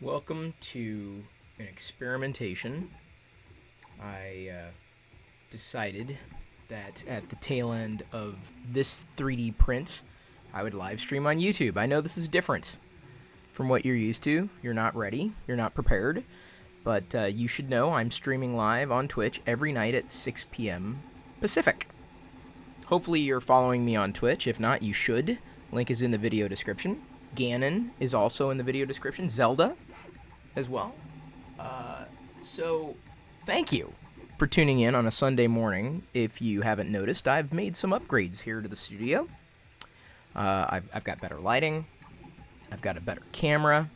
Welcome to an experimentation. I decided that at the tail end of this 3D print, I would live stream on YouTube. I know this is different from what you're used to. You're not ready. You're not prepared. But you should know I'm streaming live on Twitch every night at 6 p.m. Pacific. Hopefully you're following me on Twitch. If not, you should. Link is in the video description. Ganon is also in the video description. Zelda as well. So thank you for tuning in on a Sunday morning. If you haven't noticed, I've made some upgrades here to the studio. I've got better lighting. I've got a better camera.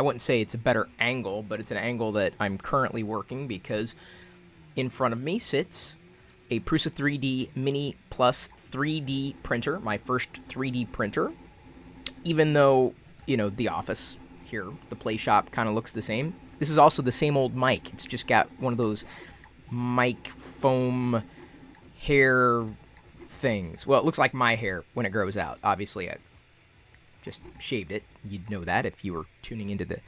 I wouldn't say it's a better angle, but it's an angle that I'm currently working because in front of me sits a Prusa 3D Mini Plus 3D printer, my first 3D printer. Even though, you know, the office here, the play shop, kind of looks the same. This is also the same old mic. It's just got one of those mic foam hair things. Well, it looks like my hair when it grows out. Obviously, I just shaved it. You'd know that if you were tuning into the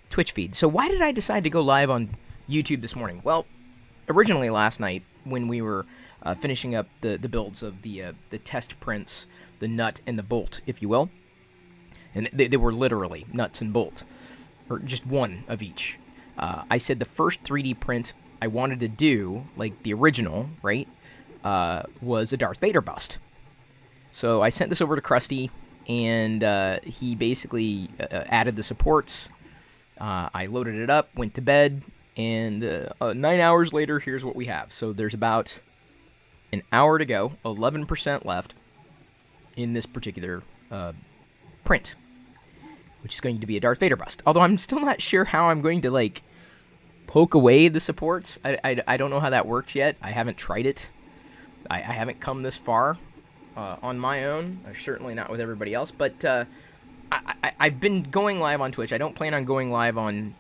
Twitch feed. So why did I decide to go live on YouTube this morning? Well, originally last night when we were finishing up the builds of the test prints, the nut and the bolt, if you will. And they were literally nuts and bolts, or just one of each. I said the first 3D print I wanted to do, like the original, right, was a Darth Vader bust. So I sent this over to Krusty, and he basically added the supports. I loaded it up, went to bed, and 9 hours later, here's what we have. So there's about an hour to go, 11% left in this particular print, which is going to be a Darth Vader bust. Although I'm still not sure how I'm going to, like, poke away the supports. I don't know how that works yet. I haven't tried it. I haven't come this far on my own. Certainly not with everybody else. But I've been going live on Twitch. I don't plan on going live on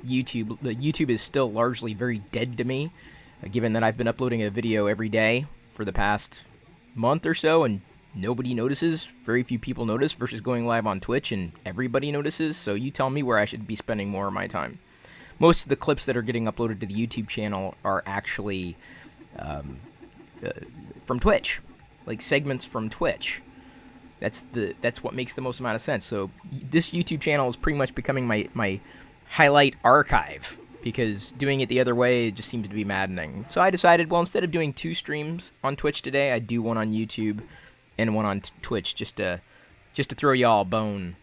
YouTube. The YouTube is still largely very dead to me, given that I've been uploading a video every day for the past month or so, and nobody notices. Very few people notice versus going live on Twitch and everybody notices. So you tell me where I should be spending more of my time. Most of the clips that are getting uploaded to the YouTube channel are actually from Twitch, like segments from Twitch. That's what makes the most amount of sense. So this YouTube channel is pretty much becoming my highlight archive, because doing it the other way just seems to be maddening. So I decided, well, instead of doing 2 streams on Twitch today, I'd do one on YouTube and one on Twitch, just to throw y'all a bone.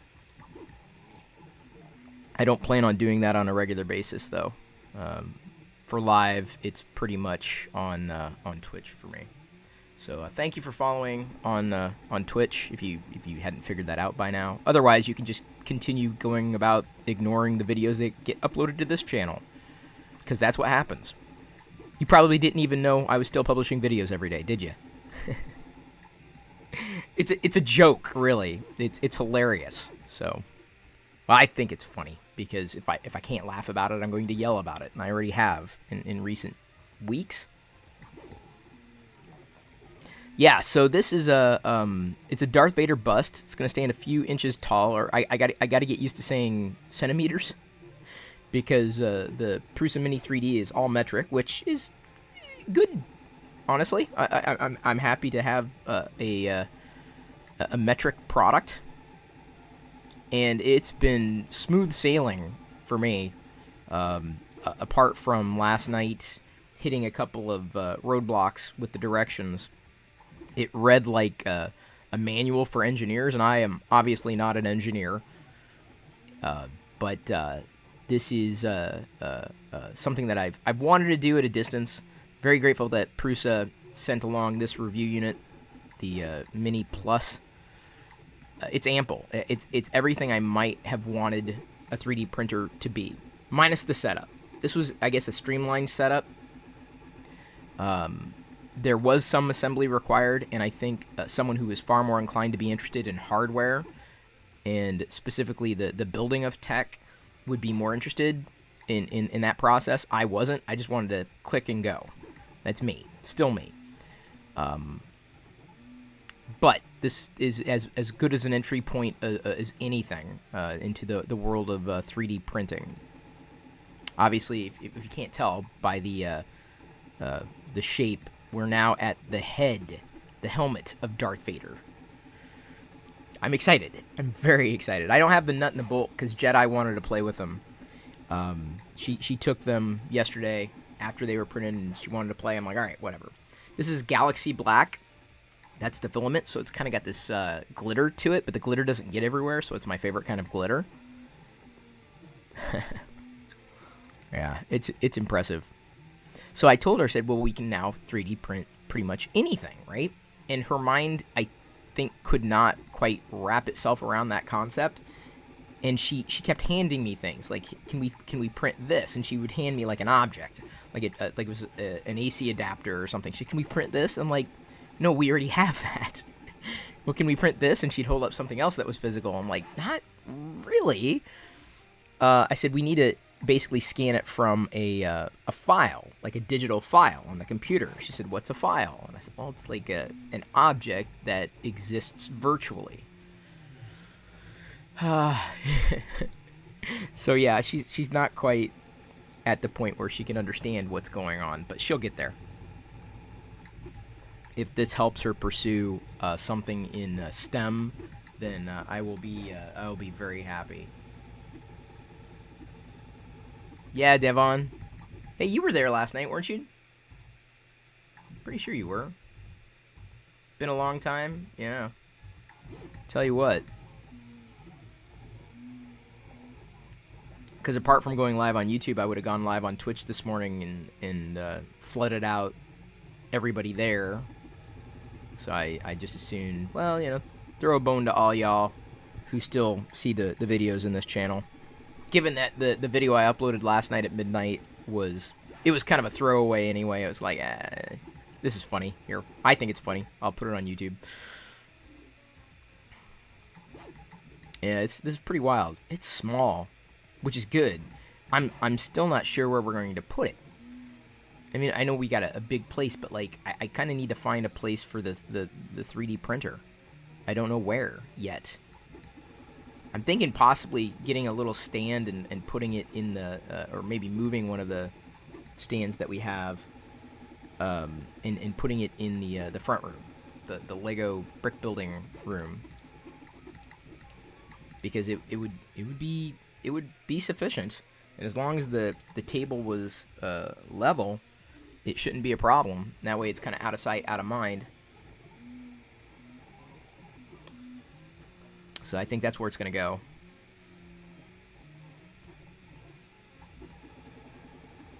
I don't plan on doing that on a regular basis, though. For live, it's pretty much on Twitch for me. So thank you for following on Twitch, if you hadn't figured that out by now. Otherwise, you can just continue going about ignoring the videos that get uploaded to this channel, because that's what happens. You probably didn't even know I was still publishing videos every day, did you? It's a joke, really. It's hilarious. So, well, I think it's funny, because if I can't laugh about it, I'm going to yell about it, and I already have in recent weeks. Yeah, so this is it's a Darth Vader bust. It's going to stand a few inches tall, or I got to get used to saying centimeters, because the Prusa Mini 3D is all metric, which is good. Honestly, I'm happy to have a metric product, and it's been smooth sailing for me. Apart from last night hitting a couple of roadblocks with the directions, it read like a manual for engineers, and I am obviously not an engineer. But this is something that I've wanted to do at a distance. Very grateful that Prusa sent along this review unit, the Mini Plus. It's ample. It's everything I might have wanted a 3D printer to be, minus the setup. This was, I guess, a streamlined setup. There was some assembly required, and I think someone who is far more inclined to be interested in hardware, and specifically the building of tech, would be more interested in that process. I wasn't. I just wanted to click and go. That's me. Still me. But this is as good as an entry point as anything into the world of 3D printing. Obviously, if you can't tell by the shape, we're now at the helmet of Darth Vader. I'm excited. I'm very excited. I don't have the nut and the bolt because Jedi wanted to play with them. She took them yesterday after they were printed, and she wanted to play. I'm like, all right, whatever. This is Galaxy Black. That's the filament, so it's kind of got this glitter to it, but the glitter doesn't get everywhere, so it's my favorite kind of glitter. Yeah, it's impressive. So I told her, I said, well, we can now 3D print pretty much anything, right? And her mind, I think, could not quite wrap itself around that concept. And she kept handing me things like, can we print this? And she would hand me like an object, like it was an AC adapter or something. Can we print this? I'm like, no, we already have that. Well, can we print this? And she'd hold up something else that was physical. I'm like, not really. I said, we need to basically scan it from a file, like a digital file on the computer. She said, what's a file? And I said, well, it's like an object that exists virtually. So yeah, she's not quite at the point where she can understand what's going on, but she'll get there. If this helps her pursue something in STEM, then I will be very happy. Yeah, Devon. Hey, you were there last night, weren't you? Pretty sure you were. Been a long time? Yeah. Tell you what. Because apart from going live on YouTube, I would have gone live on Twitch this morning and flooded out everybody there. So I just assumed, well, you know, throw a bone to all y'all who still see the videos in this channel. Given that the video I uploaded last night at midnight was kind of a throwaway anyway. It was like, this is funny. Here, I think it's funny. I'll put it on YouTube. Yeah, this is pretty wild. It's small, which is good. I'm still not sure where we're going to put it. I mean, I know we got a big place, but like I kind of need to find a place for the 3D printer. I don't know where yet. I'm thinking possibly getting a little stand and putting it in the, or maybe moving one of the stands that we have, and putting it in the front room, the Lego brick building room, because it would be sufficient, and as long as the table was level, it shouldn't be a problem. That way, it's kind of out of sight, out of mind. So I think that's where it's going to go.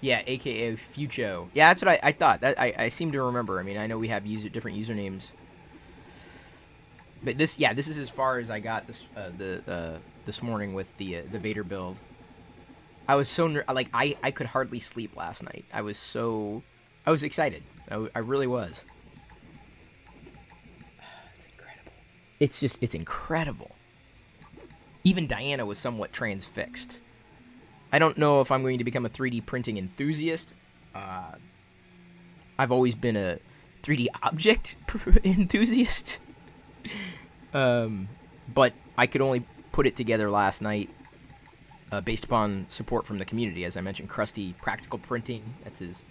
Yeah, a.k.a. Fucho. Yeah, that's what I thought. I seem to remember. I mean, I know we have different usernames. But this is as far as I got this morning with the Vader build. I was so I could hardly sleep last night. I was excited. I really was. It's incredible. It's incredible. Even Diana was somewhat transfixed. I don't know if I'm going to become a 3D printing enthusiast. I've always been a 3D object enthusiast. But I could only put it together last night based upon support from the community. As I mentioned, Krusty Practical Printing, that's his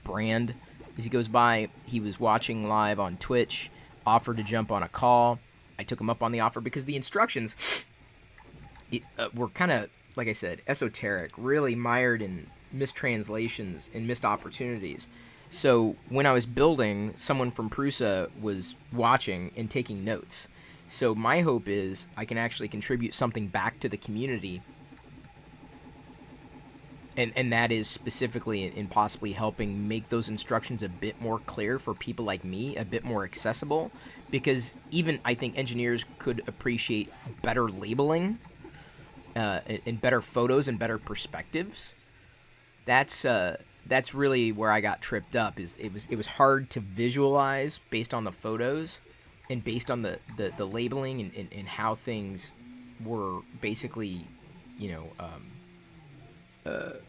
brand as he goes by. He was watching live on Twitch, offered to jump on a call. I took him up on the offer because the instructions were kind of, like I said, esoteric, really mired in mistranslations and missed opportunities. So when I was building, someone from Prusa was watching and taking notes. So my hope is I can actually contribute something back to the community, and that is specifically in possibly helping make those instructions a bit more clear for people like me, a bit more accessible, because even I think engineers could appreciate better labeling and better photos and better perspectives. That's really where I got tripped up. Is it was hard to visualize based on the photos and based on the labeling and how things were basically,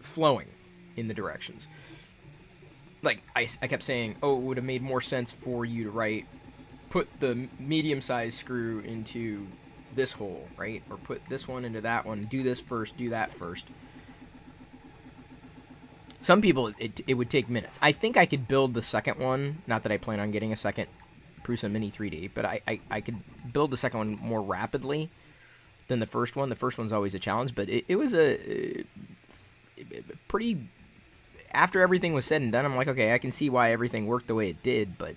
flowing in the directions. Like I kept saying, oh, it would have made more sense for you to write put the medium-sized screw into this hole, right? Or put this one into that one. Do this first, do that first. Some people, it would take minutes. I think I could build the second one. Not that I plan on getting a second Prusa Mini 3D, but I could build the second one more rapidly than the first one. The first one's always a challenge, but it was a pretty... After everything was said and done, I'm like, okay, I can see why everything worked the way it did, but...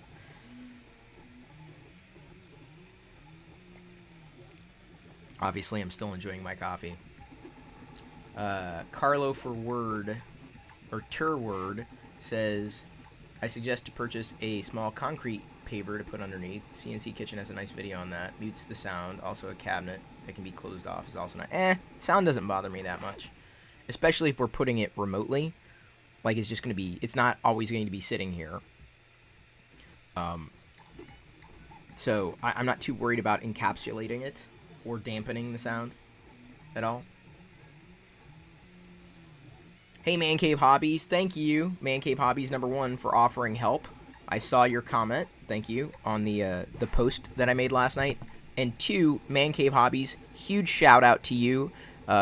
Obviously, I'm still enjoying my coffee. Carlo for Word... or Turword says, I suggest to purchase a small concrete paver to put underneath. CNC Kitchen has a nice video on that. Mutes the sound. Also a cabinet that can be closed off is also not... sound doesn't bother me that much. Especially if we're putting it remotely. Like, it's just going to be... It's not always going to be sitting here. So, I'm not too worried about encapsulating it or dampening the sound at all. Hey, Man Cave Hobbies. Thank you, Man Cave Hobbies #1, for offering help. I saw your comment, thank you, on the post that I made last night. And 2, Man Cave Hobbies, huge shout out to you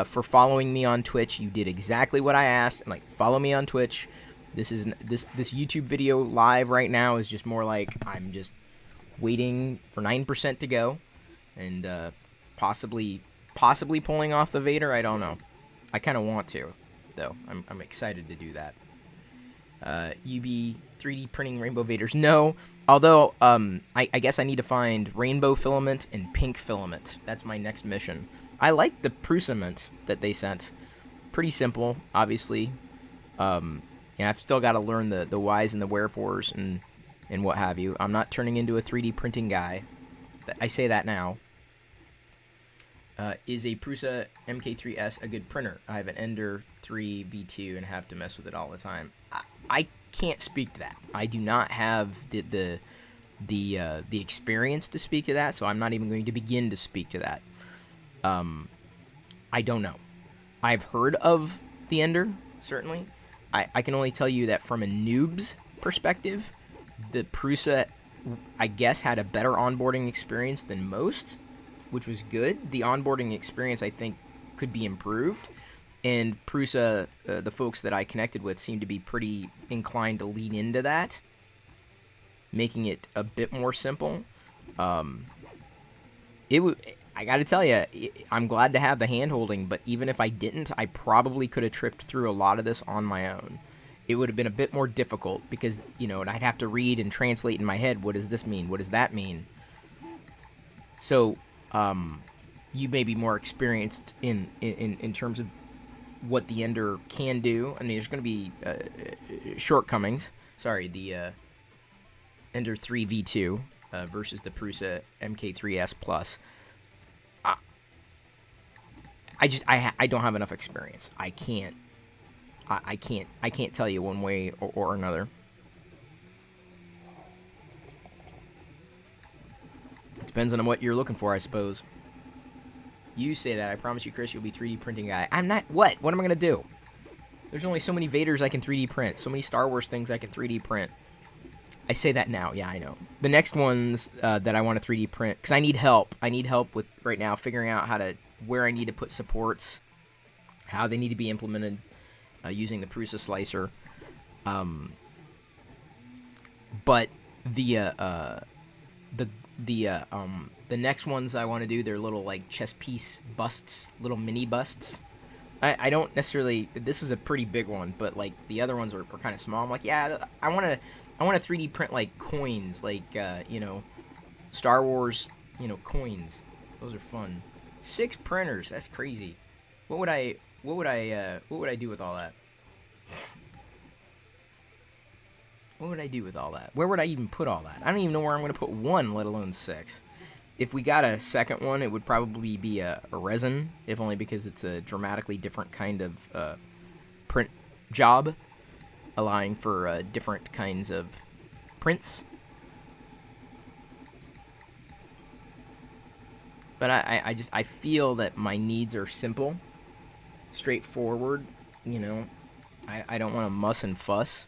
for following me on Twitch. You did exactly what I asked. And, like, follow me on Twitch. This YouTube video live right now is just more like I'm just waiting for 9% to go, and possibly pulling off the Vader. I don't know. I kind of want to, though. I'm excited to do that. UB 3D printing rainbow Vaders. No, although I guess I need to find rainbow filament and pink filament. That's my next mission. I like the Prusament that they sent. Pretty simple, obviously. And I've still got to learn the whys and the wherefores and what have you. I'm not turning into a 3D printing guy. I say that now. Is a Prusa MK3S a good printer? I have an Ender 3 V2 and have to mess with it all the time. I can't speak to that. I do not have the experience to speak to that, so I'm not even going to begin to speak to that. I don't know. I've heard of the Ender, certainly. I can only tell you that from a noob's perspective, the Prusa, I guess, had a better onboarding experience than most, which was good. The onboarding experience, I think, could be improved. And Prusa, the folks that I connected with, seemed to be pretty inclined to lean into that, making it a bit more simple. I got to tell you, I'm glad to have the hand-holding, but even if I didn't, I probably could have tripped through a lot of this on my own. It would have been a bit more difficult because, I'd have to read and translate in my head, what does this mean? What does that mean? So, you may be more experienced in terms of what the Ender can do. I mean, there's going to be shortcomings. Sorry, the Ender 3 V2 versus the Prusa MK3S Plus. I don't have enough experience. I can't tell you one way or another. It depends on what you're looking for, I suppose. You say that. I promise you, Chris, you'll be 3D printing guy. I'm not. What? What am I going to do? There's only so many Vaders I can 3D print. So many Star Wars things I can 3D print. I say that now. Yeah, I know. The next ones that I want to 3D print, because I need help. I need help with, right now, figuring out where I need to put supports, how they need to be implemented using the Prusa slicer. But the next ones I want to do, they're little like chess piece busts, little mini busts. I don't necessarily. This is a pretty big one, but like the other ones are kind of small. I'm like, yeah, I want to 3D print like coins, like Star Wars, coins. Those are fun. 6 printers. That's crazy. What would I do with all that? What would I do with all that? Where would I even put all that? I don't even know where I'm going to put one, let alone 6. If we got a second one, it would probably be a resin, if only because it's a dramatically different kind of print job, allowing for different kinds of prints. But I feel that my needs are simple, straightforward. I don't want to muss and fuss.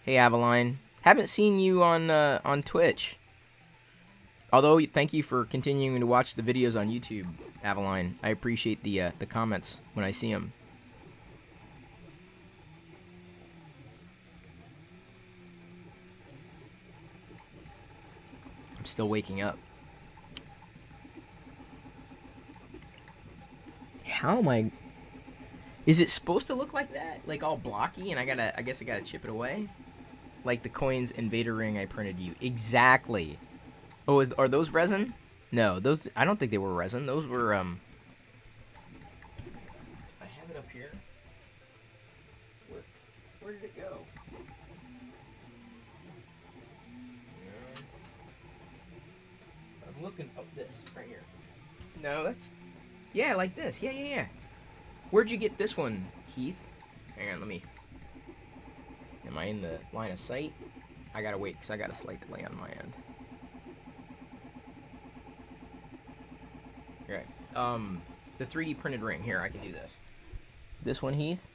Hey, Aveline. Haven't seen you on Twitch. Although, thank you for continuing to watch the videos on YouTube, Avaline. I appreciate the comments when I see them. I'm still waking up. How am I... Is it supposed to look like that? Like all blocky and I guess I gotta chip it away? Like the coins and Vader ring I printed you. Exactly. Oh, are those resin? No, those... I don't think they were resin. Those were, I have it up here. Where did it go? I'm looking up this right here. No, that's... Yeah, like this. Yeah. Where'd you get this one, Heath? Hang on, let me... Am I in the line of sight? I gotta wait, because I got a slight delay on my end. Okay. The 3D printed ring. Here, I can do this. This one, Heath?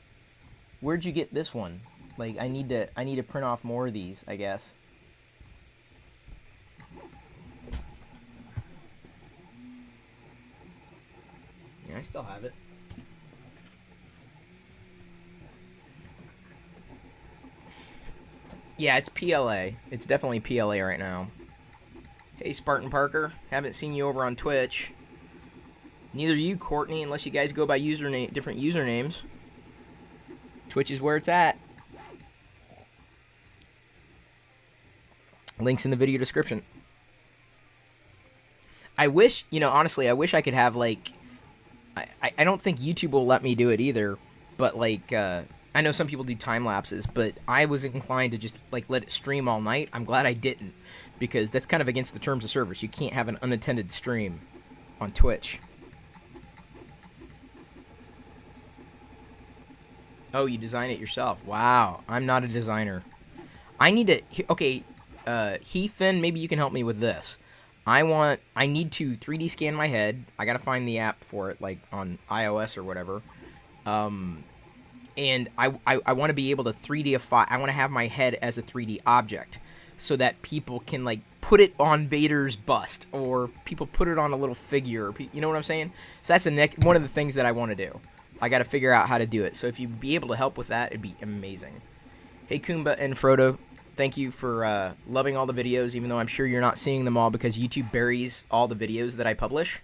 Where'd you get this one? Like, I need to print off more of these, I guess. Yeah, I still have it. Yeah, it's PLA. It's definitely PLA right now. Hey, Spartan Parker. Haven't seen you over on Twitch. Neither you, Courtney, unless you guys go by different usernames. Twitch is where it's at. Links in the video description. I wish, honestly, I wish I could have, like... I don't think YouTube will let me do it either, but, like, I know some people do time lapses, but I was inclined to just, like, let it stream all night. I'm glad I didn't, because that's kind of against the terms of service. You can't have an unattended stream on Twitch. Oh, you design it yourself. Wow, I'm not a designer. I need to... Okay, Heath, then maybe you can help me with this. I need to 3D scan my head. I gotta find the app for it, like, on iOS or whatever. And I want to be able to 3Dify. I want to have my head as a 3D object so that people can, like, put it on Vader's bust, or people put it on a little figure. You know what I'm saying? So that's one of the things that I want to do. I got to figure out how to do it. So if you'd be able to help with that, it'd be amazing. Hey, Kumba and Frodo, thank you for loving all the videos, even though I'm sure you're not seeing them all because YouTube buries all the videos that I publish.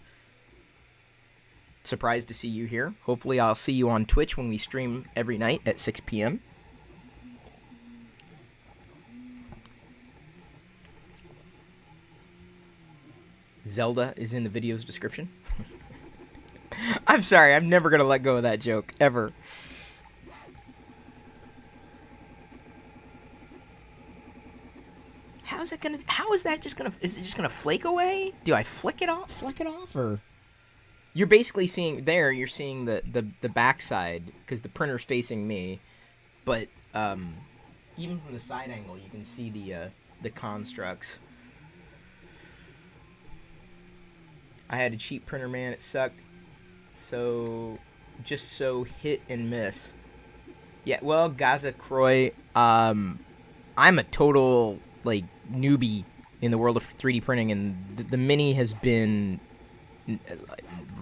Surprised to see you here. Hopefully I'll see you on Twitch when we stream every night at 6 p.m. Zelda is in the video's description. I'm sorry, I'm never going to let go of that joke, ever. How is that just gonna, is it just gonna flake away? Do I flick it off, or? You're basically seeing, you're seeing the backside, because the printer's facing me, but, even from the side angle, you can see the constructs. I had a cheap printer, man, it sucked. Just so hit and miss. Yeah, well, Gaza Croy, I'm a total, like, newbie in the world of 3D printing, and the Mini has been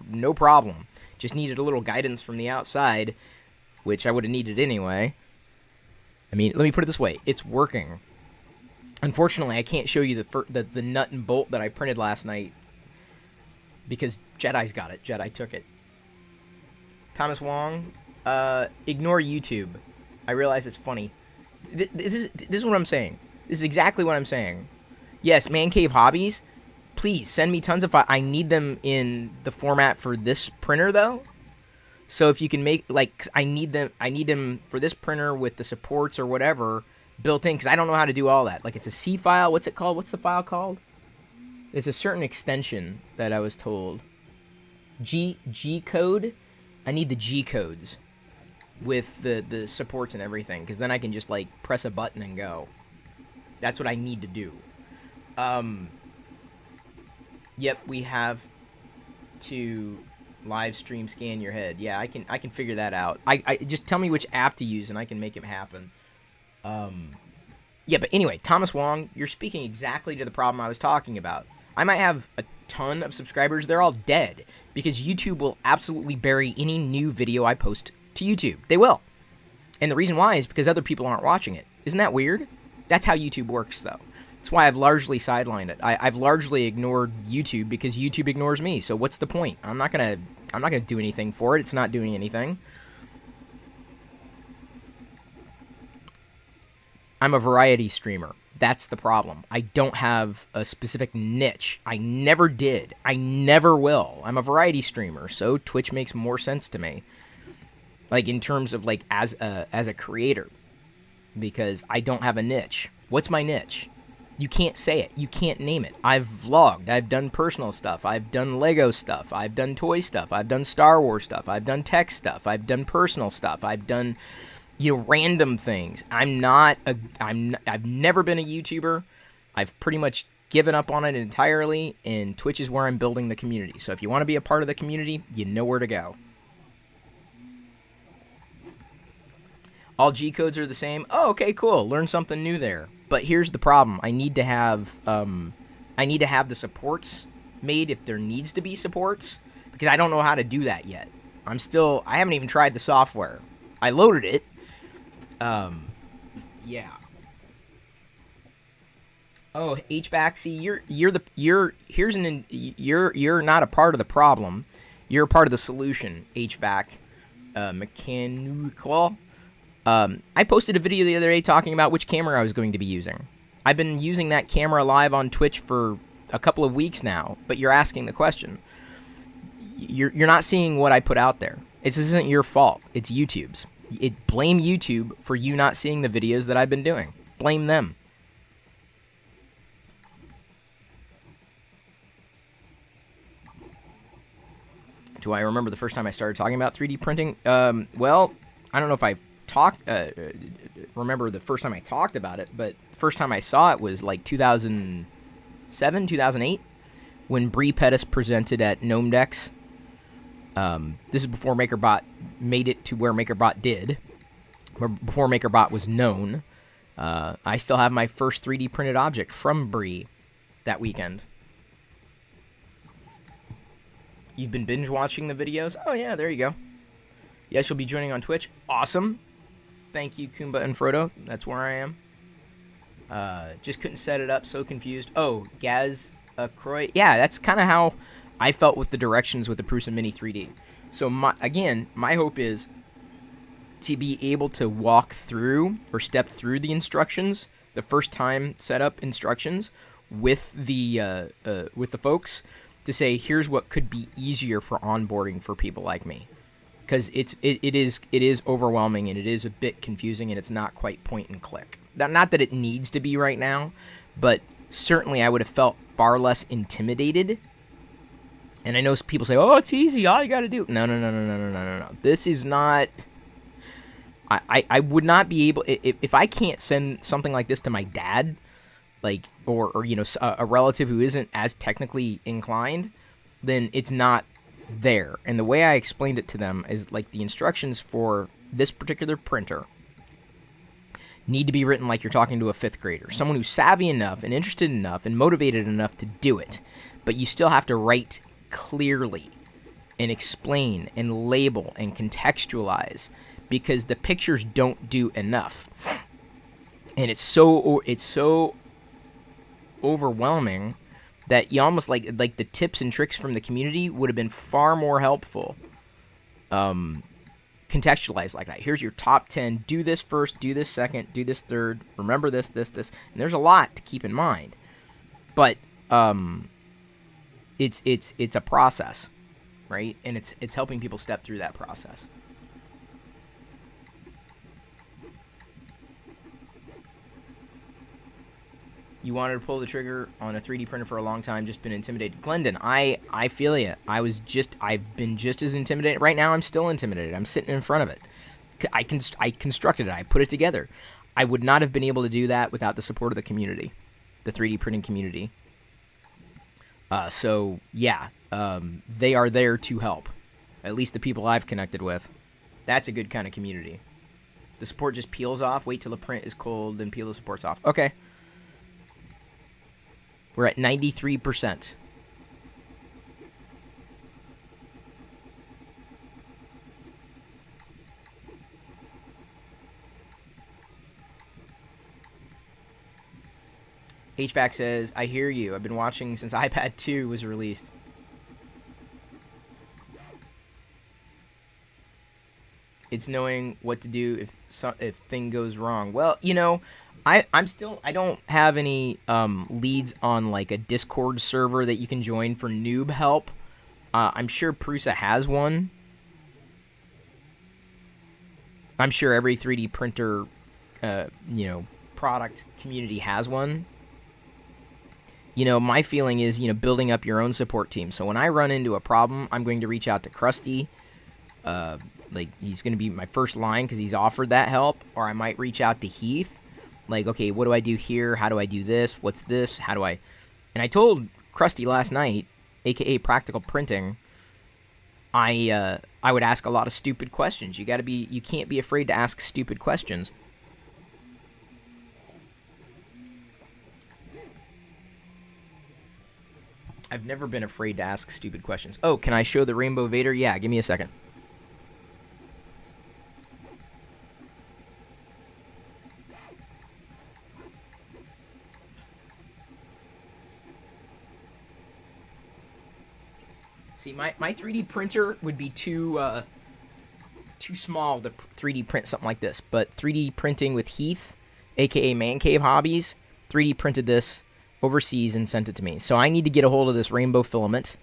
no problem. Just needed a little guidance from the outside, which I would have needed anyway. I mean, let me put it this way. It's working. Unfortunately, I can't show you the nut and bolt that I printed last night because Jedi's got it. Jedi took it. Thomas Wong, ignore YouTube. I realize it's funny. This is what I'm saying. This is exactly what I'm saying. Yes, Man Cave Hobbies, please send me tons of files. I need them in the format for this printer, though. So if you can make, like, I need them for this printer with the supports or whatever built in, because I don't know how to do all that. Like, it's a C file. What's it called? What's the file called? It's a certain extension that I was told. G code. I need the G codes with the supports and everything, because then I can just, like, press a button and go. That's what I need to do. Yep, we have to live stream scan your head. Yeah, I can figure that out. I just tell me which app to use and I can make it happen. Yeah, but anyway, Thomas Wong, you're speaking exactly to the problem I was talking about. I might have a ton of subscribers. They're all dead because YouTube will absolutely bury any new video I post to YouTube. They will. And the reason why is because other people aren't watching it. Isn't that weird? That's how YouTube works, though. That's why I've largely sidelined it. I've largely ignored YouTube because YouTube ignores me. So what's the point? I'm not gonna do anything for it. It's not doing anything. I'm a variety streamer. That's the problem. I don't have a specific niche. I never did. I never will. I'm a variety streamer, so Twitch makes more sense to me. Like, in terms of, like, as a creator. Because I don't have a niche. What's my niche? You can't say it. You can't name it. I've vlogged. I've done personal stuff. I've done Lego stuff. I've done toy stuff. I've done Star Wars stuff. I've done tech stuff. I've done personal stuff. I've done, you know, random things. I've never been a YouTuber. I've pretty much given up on it entirely, and Twitch is where I'm building the community. So if you want to be a part of the community, you know where to go. All G codes are the same. Oh, okay, cool. Learn something new there. But here's the problem. I need to have the supports made if there needs to be supports, because I don't know how to do that yet. I haven't even tried the software. I loaded it. Yeah. Oh, HVAC. See, you're not a part of the problem. You're a part of the solution. HVAC, mechanical. I posted a video the other day talking about which camera I was going to be using. I've been using that camera live on Twitch for a couple of weeks now, but you're asking the question. You're not seeing what I put out there. This isn't your fault. It's YouTube's. Blame YouTube for you not seeing the videos that I've been doing. Blame them. Do I remember the first time I started talking about 3D printing? Well, I don't know if I've remember the first time I talked about it, but the first time I saw it was like 2007, 2008, when Bree Pettis presented at GnomeDex. This is before MakerBot made it to where MakerBot did, before MakerBot was known. I still have my first 3D printed object from Bree that weekend. You've been binge watching the videos? Oh yeah, there you go. Yes, you'll be joining on Twitch. Awesome. Thank you, Kumba and Frodo. That's where I am. Just couldn't set it up. So confused. Oh, Gaz Croy. Yeah, that's kind of how I felt with the directions with the Prusa Mini 3D. So, my hope is to be able to walk through or step through the instructions, the first time setup instructions, with the folks to say, here's what could be easier for onboarding for people like me. Because it is overwhelming, and it is a bit confusing, and it's not quite point and click. Not that it needs to be right now, but certainly I would have felt far less intimidated. And I know people say, "Oh, it's easy. All you got to do." No. This is not. I would not be able if I can't send something like this to my dad, like or you know a relative who isn't as technically inclined, then it's not there. And the way I explained it to them is like the instructions for this particular printer need to be written like you're talking to a 5th grader, someone who's savvy enough and interested enough and motivated enough to do it. But you still have to write clearly and explain and label and contextualize, because the pictures don't do enough. And it's so overwhelming that you almost like the tips and tricks from the community would have been far more helpful. Contextualized like that. Here's your top 10. Do this first. Do this second. Do this third. Remember this. And there's a lot to keep in mind. But it's a process, right? And it's helping people step through that process. You wanted to pull the trigger on a 3D printer for a long time, just been intimidated. Glendon, I feel you. I've been just as intimidated. Right now, I'm still intimidated. I'm sitting in front of it. I constructed it. I put it together. I would not have been able to do that without the support of the community, the 3D printing community. So, yeah, they are there to help. At least the people I've connected with. That's a good kind of community. The support just peels off. Wait till the print is cold, then peel the supports off. Okay. We're at 93%. HVAC says, I hear you. I've been watching since iPad 2 was released. It's knowing what to do if thing goes wrong. Well, you know, I don't have any leads on like a Discord server that you can join for noob help. I'm sure Prusa has one. I'm sure every 3D printer, you know, product community has one. You know, my feeling is, you know, building up your own support team. So when I run into a problem, I'm going to reach out to Krusty. Like, he's going to be my first line because he's offered that help. Or I might reach out to Heath. Like, okay, what do I do here? How do I do this? What's this? How do I... And I told Krusty last night, a.k.a. Practical Printing, I would ask a lot of stupid questions. You can't be afraid to ask stupid questions. I've never been afraid to ask stupid questions. Oh, can I show the Rainbow Vader? Yeah, give me a second. See, my 3D printer would be too small to 3D print something like this. But 3D printing with Heath, a.k.a. Man Cave Hobbies, 3D printed this overseas and sent it to me. So I need to get a hold of this rainbow filament.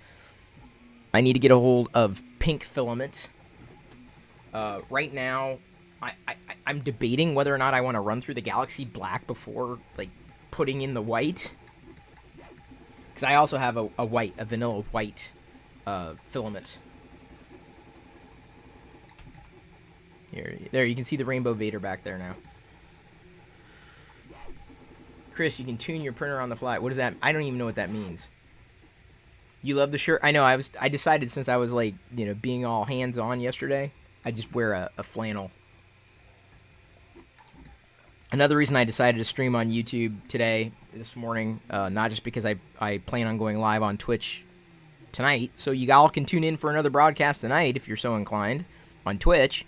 I need to get a hold of pink filament. Right now, I'm debating whether or not I want to run through the Galaxy Black before like putting in the white. Because I also have a vanilla white filament. There, you can see the Rainbow Vader back there now. Chris, you can tune your printer on the fly. What does that... I don't even know what that means. You love the shirt? I know, I decided since I was, like, you know, being all hands-on yesterday, I just wear a flannel. Another reason I decided to stream on YouTube this morning, not just because I plan on going live on Twitch tonight, so you all can tune in for another broadcast tonight if you're so inclined on Twitch,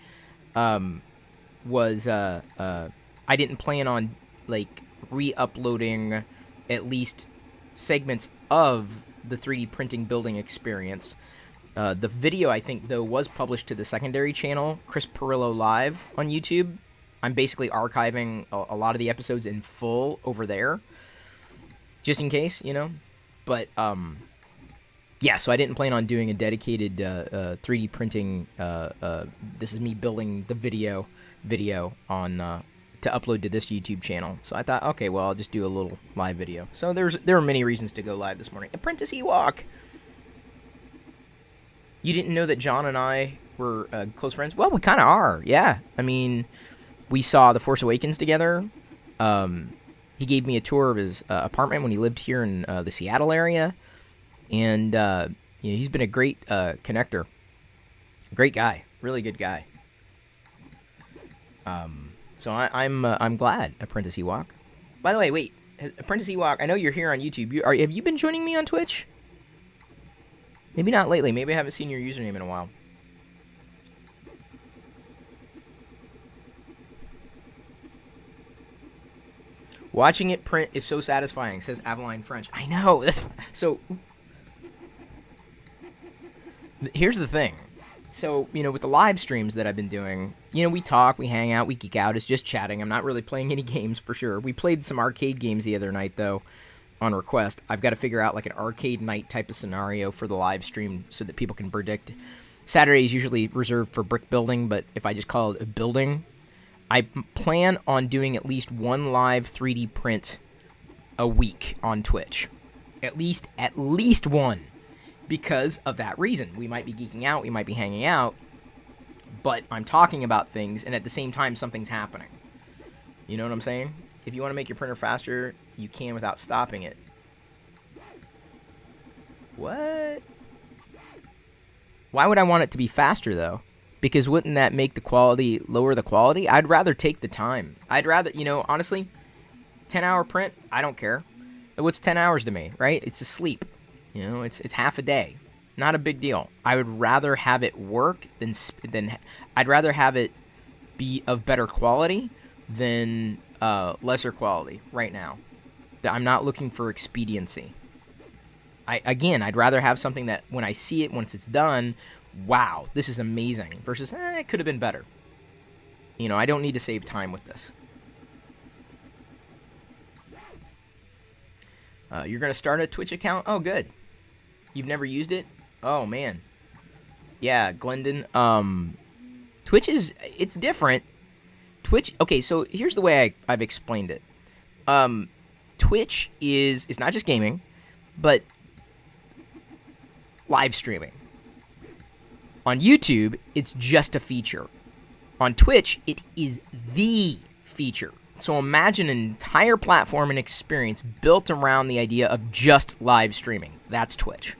was I didn't plan on, like, re-uploading at least segments of the 3D printing building experience. The video, I think, though, was published to the secondary channel, Chris Pirillo Live on YouTube. I'm basically archiving a lot of the episodes in full over there, just in case, you know. But, yeah, so I didn't plan on doing a dedicated 3D printing, this is me building the video on... to upload to this YouTube channel. So I thought, okay, well, I'll just do a little live video. So there are many reasons to go live this morning. Apprentice Ewok! You didn't know that John and I were close friends? Well, we kind of are, yeah. I mean, we saw The Force Awakens together. He gave me a tour of his apartment when he lived here in the Seattle area. And you know, he's been a great connector. Great guy. Really good guy. So I'm glad, Apprentice Ewok. By the way, wait, Apprentice Ewok, I know you're here on YouTube. Have you been joining me on Twitch? Maybe not lately. Maybe I haven't seen your username in a while. Watching it print is so satisfying, says Aveline French. I know. So, here's the thing. So, you know, with the live streams that I've been doing, you know, we talk, we hang out, we geek out. It's just chatting. I'm not really playing any games for sure. We played some arcade games the other night, though, on request. I've got to figure out, like, an arcade night type of scenario for the live stream so that people can predict. Saturday is usually reserved for brick building, but if I just call it a building, I plan on doing at least one live 3D print a week on Twitch. At least one. Because of that reason. We might be geeking out, we might be hanging out, but I'm talking about things, and at the same time, something's happening. You know what I'm saying? If you want to make your printer faster, you can without stopping it. What? Why would I want it to be faster, though? Because wouldn't that make the quality, lower the quality? I'd rather take the time. I'd rather, you know, honestly, 10-hour print, I don't care. What's 10 hours to me, right? It's asleep. You know, it's half a day. Not a big deal. I would rather have it work than I'd rather have it be of better quality than lesser quality right now. I'm not looking for expediency. I'd rather have something that when I see it, once it's done, wow, this is amazing, versus, it could have been better. You know, I don't need to save time with this. You're going to start a Twitch account? Oh, good. You've never used it? Oh, man. Yeah, Glendon. Twitch it's different. Twitch, okay, so here's the way I've explained it. Twitch is not just gaming, but live streaming. On YouTube, it's just a feature. On Twitch, it is the feature. So imagine an entire platform and experience built around the idea of just live streaming. That's Twitch.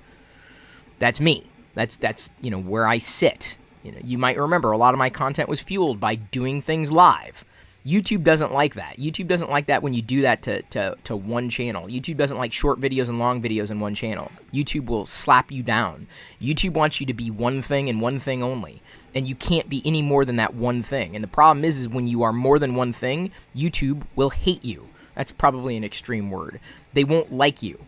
That's me. That's you know, where I sit. You know, you might remember a lot of my content was fueled by doing things live. YouTube doesn't like that. YouTube doesn't like that when you do that to one channel. YouTube doesn't like short videos and long videos in one channel. YouTube will slap you down. YouTube wants you to be one thing and one thing only. And you can't be any more than that one thing. And the problem is when you are more than one thing, YouTube will hate you. That's probably an extreme word. They won't like you.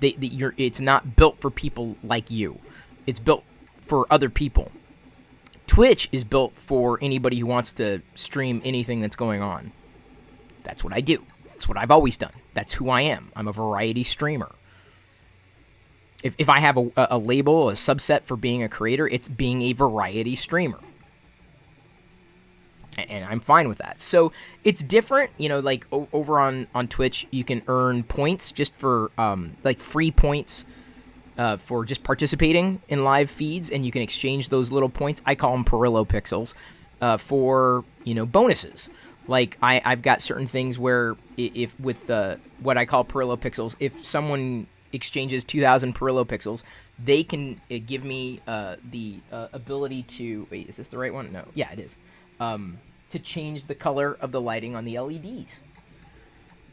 It's not built for people like you. It's built for other people. Twitch is built for anybody who wants to stream anything that's going on. That's what I do. That's what I've always done. That's who I am. I'm a variety streamer. If I have a label, a subset for being a creator, it's being a variety streamer. And I'm fine with that. So it's different, you know, like over on Twitch, you can earn points just for, like free points for just participating in live feeds, and you can exchange those little points. I call them Pirillo pixels for, you know, bonuses. Like I've got certain things where if with what I call Pirillo pixels, if someone exchanges 2,000 Pirillo pixels, they can give me the ability to, wait, is this the right one? No. Yeah, it is. To change the color of the lighting on the LEDs.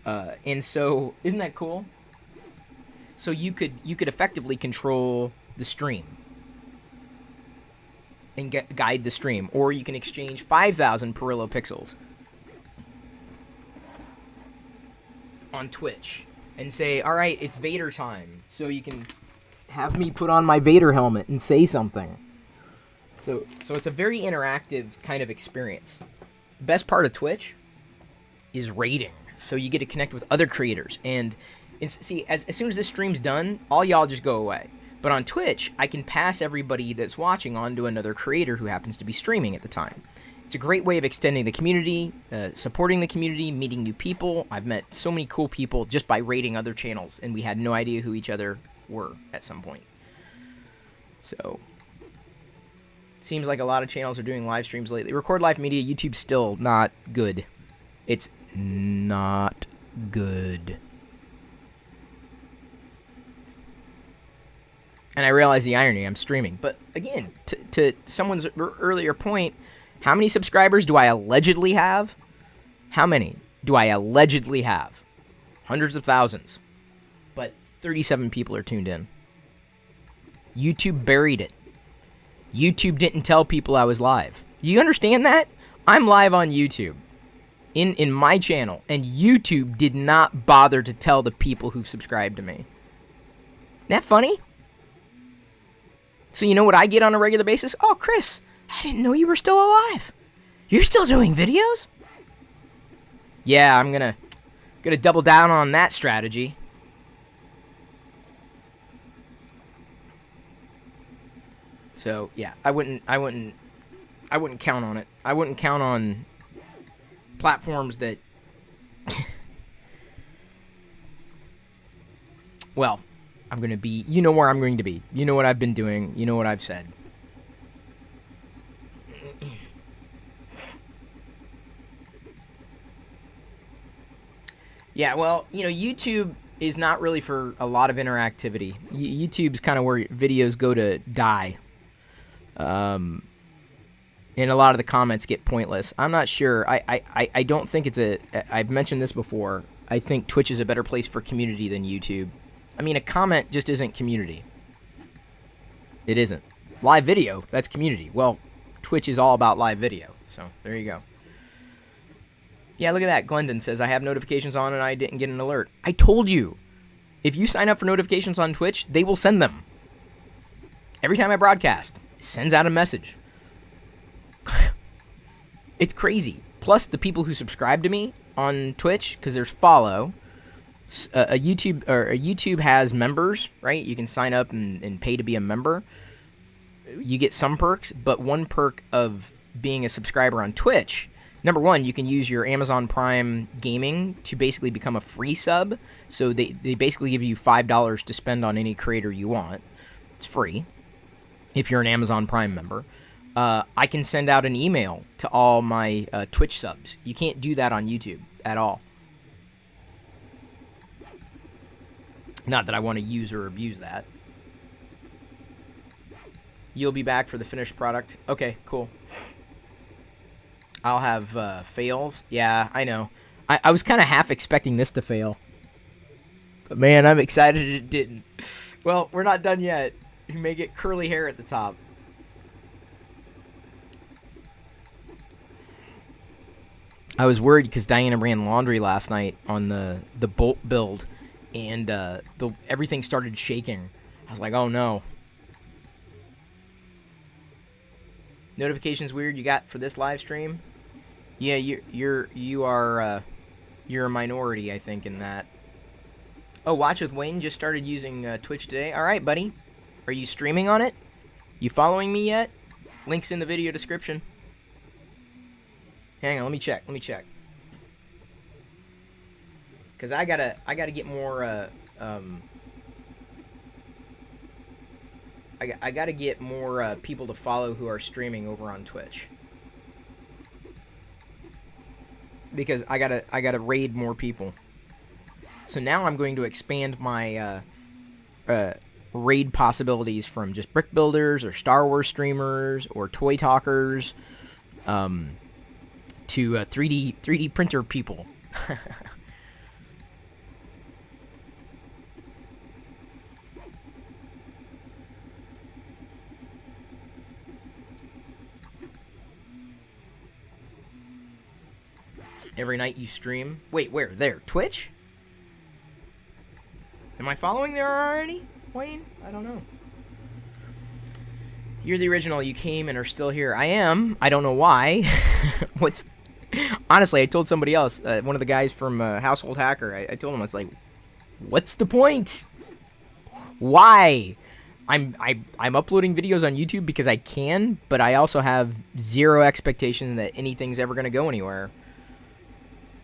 And so, isn't that cool? So you could effectively control the stream and guide the stream, or you can exchange 5,000 Pirillo pixels on Twitch and say, all right, it's Vader time. So you can have me put on my Vader helmet and say something. So it's a very interactive kind of experience. The best part of Twitch is raiding. So you get to connect with other creators. And see, as soon as this stream's done, all y'all just go away. But on Twitch, I can pass everybody that's watching on to another creator who happens to be streaming at the time. It's a great way of extending the community, supporting the community, meeting new people. I've met so many cool people just by raiding other channels, and we had no idea who each other were at some point. So, it seems like a lot of channels are doing live streams lately. Record Live Media, YouTube's still not good. It's not good. And I realize the irony, I'm streaming. But again, to someone's earlier point, how many subscribers do I allegedly have? How many do I allegedly have? Hundreds of thousands. But 37 people are tuned in. YouTube buried it. YouTube didn't tell people I was live. You understand that? I'm live on YouTube. In my channel. And YouTube did not bother to tell the people who've subscribed to me. Isn't that funny? So you know what I get on a regular basis? Oh, Chris, I didn't know you were still alive. You're still doing videos? Yeah, I'm gonna double down on that strategy. So yeah, I wouldn't count on it. I wouldn't count on platforms that well, I'm going to be, you know where I'm going to be. You know what I've been doing. You know what I've said. Yeah, well, you know, YouTube is not really for a lot of interactivity. YouTube's kind of where videos go to die. And a lot of the comments get pointless. I'm not sure. I don't think it's I've mentioned this before. I think Twitch is a better place for community than YouTube. I mean, a comment just isn't community. It isn't. Live video, that's community. Well, Twitch is all about live video. So, there you go. Yeah, look at that. Glendon says, I have notifications on and I didn't get an alert. I told you. If you sign up for notifications on Twitch, they will send them. Every time I broadcast, it sends out a message. It's crazy. Plus, the people who subscribe to me on Twitch, because there's follow. A YouTube has members, right? You can sign up and pay to be a member. You get some perks, but one perk of being a subscriber on Twitch, number one, you can use your Amazon Prime Gaming to basically become a free sub. So they basically give you $5 to spend on any creator you want. It's free if you're an Amazon Prime member. I can send out an email to all my Twitch subs. You can't do that on YouTube at all. Not that I want to use or abuse that. You'll be back for the finished product? Okay, cool. I'll have fails. Yeah, I know. I was kind of half expecting this to fail. But man, I'm excited it didn't. Well, we're not done yet. You may get curly hair at the top. I was worried because Diana ran laundry last night on the Bolt build, and everything started shaking. I was like, oh no. Notifications weird you got for this live stream? Yeah, you are you're a minority, I think, in that. Oh, Watch with Wayne just started using Twitch today. All right, buddy. Are you streaming on it? You following me yet? Links in the video description. Hang on, let me check. Cause I gotta get more. I gotta get more people to follow who are streaming over on Twitch. Because I gotta raid more people. So now I'm going to expand my raid possibilities from just brick builders or Star Wars streamers or toy talkers to 3D printer people. Every night you stream. Wait, where? There. Twitch? Am I following there already, Wayne? I don't know. You're the original. You came and are still here. I am. I don't know why. Honestly, I told somebody else, one of the guys from Household Hacker, I told him, I was like, what's the point? Why? I'm uploading videos on YouTube because I can, but I also have zero expectation that anything's ever going to go anywhere.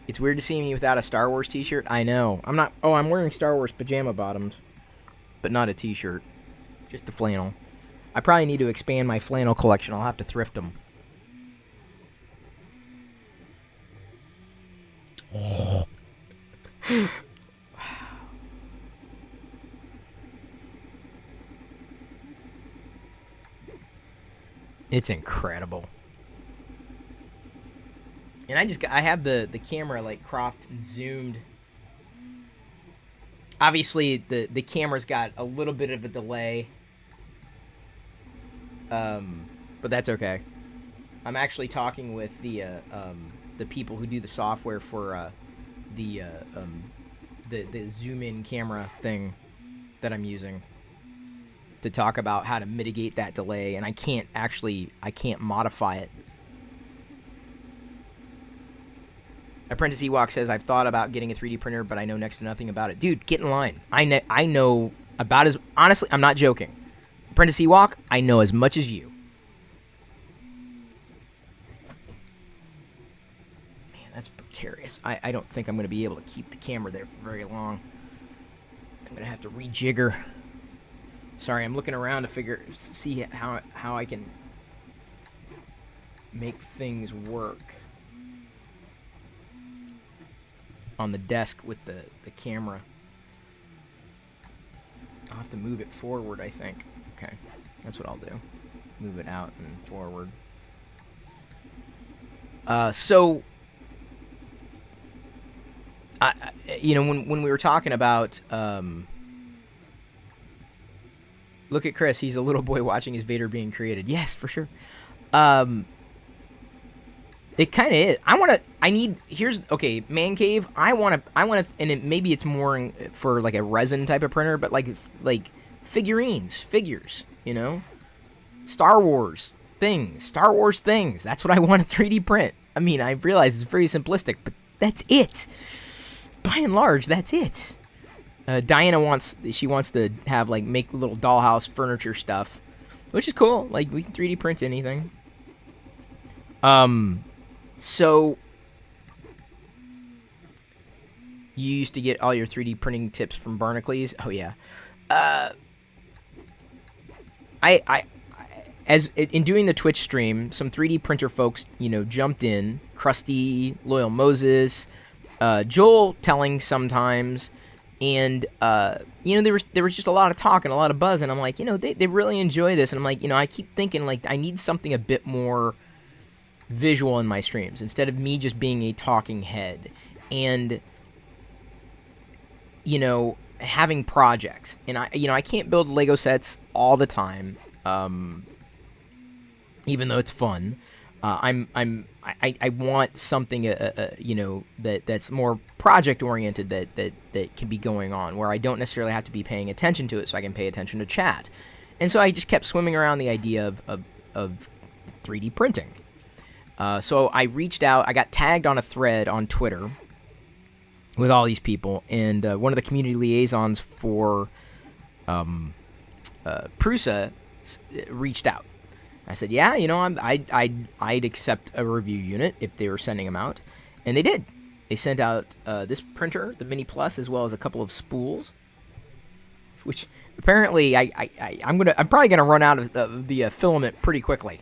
It's weird to see me without a Star Wars t-shirt. I know. I'm wearing Star Wars pajama bottoms, but not a t-shirt. Just the flannel. I probably need to expand my flannel collection. I'll have to thrift them. It's incredible. And I have the camera like cropped and zoomed. Obviously the camera's got a little bit of a delay. But that's okay. I'm actually talking with the people who do the software for the zoom in camera thing that I'm using to talk about how to mitigate that delay, and I can't modify it. Apprentice Ewok says, I've thought about getting a 3D printer, but I know next to nothing about it. Dude, get in line. I know about as... Honestly, I'm not joking. Apprentice Ewok, I know as much as you. Man, that's precarious. I don't think I'm going to be able to keep the camera there for very long. I'm going to have to rejigger. Sorry, I'm looking around to see how I can make things work on the desk with the camera. I'll have to move it forward, I think. Okay, that's what I'll do. Move it out and forward. So When we were talking about, look at Chris. He's a little boy watching his Vader being created. Yes, for sure. It kind of is. Okay, man cave. I want to, and maybe it's more for like a resin type of printer, but like figures, Star Wars things. That's what I want to 3D print. I mean, I realize it's very simplistic, but that's it. By and large, that's it. Diana wants to have make little dollhouse furniture stuff, which is cool. Like, we can 3D print anything. So you used to get all your 3D printing tips from Barnacules? Oh yeah. As in doing the Twitch stream, some 3D printer folks, jumped in. Krusty, Loyal Moses, Joel telling sometimes, and there was just a lot of talk and a lot of buzz, and I'm like, they really enjoy this, and I'm like, I keep thinking I need something a bit more visual in my streams instead of me just being a talking head, and having projects, and I can't build Lego sets all the time, even though it's fun. I want something that's more project oriented, that can be going on, where I don't necessarily have to be paying attention to it, so I can pay attention to chat. And so I just kept swimming around the idea of 3D printing. So I reached out. I got tagged on a thread on Twitter with all these people, and one of the community liaisons for Prusa reached out. I said, yeah, I'd accept a review unit if they were sending them out, and they did. They sent out this printer, the Mini Plus, as well as a couple of spools, which apparently I'm probably gonna run out of the filament pretty quickly.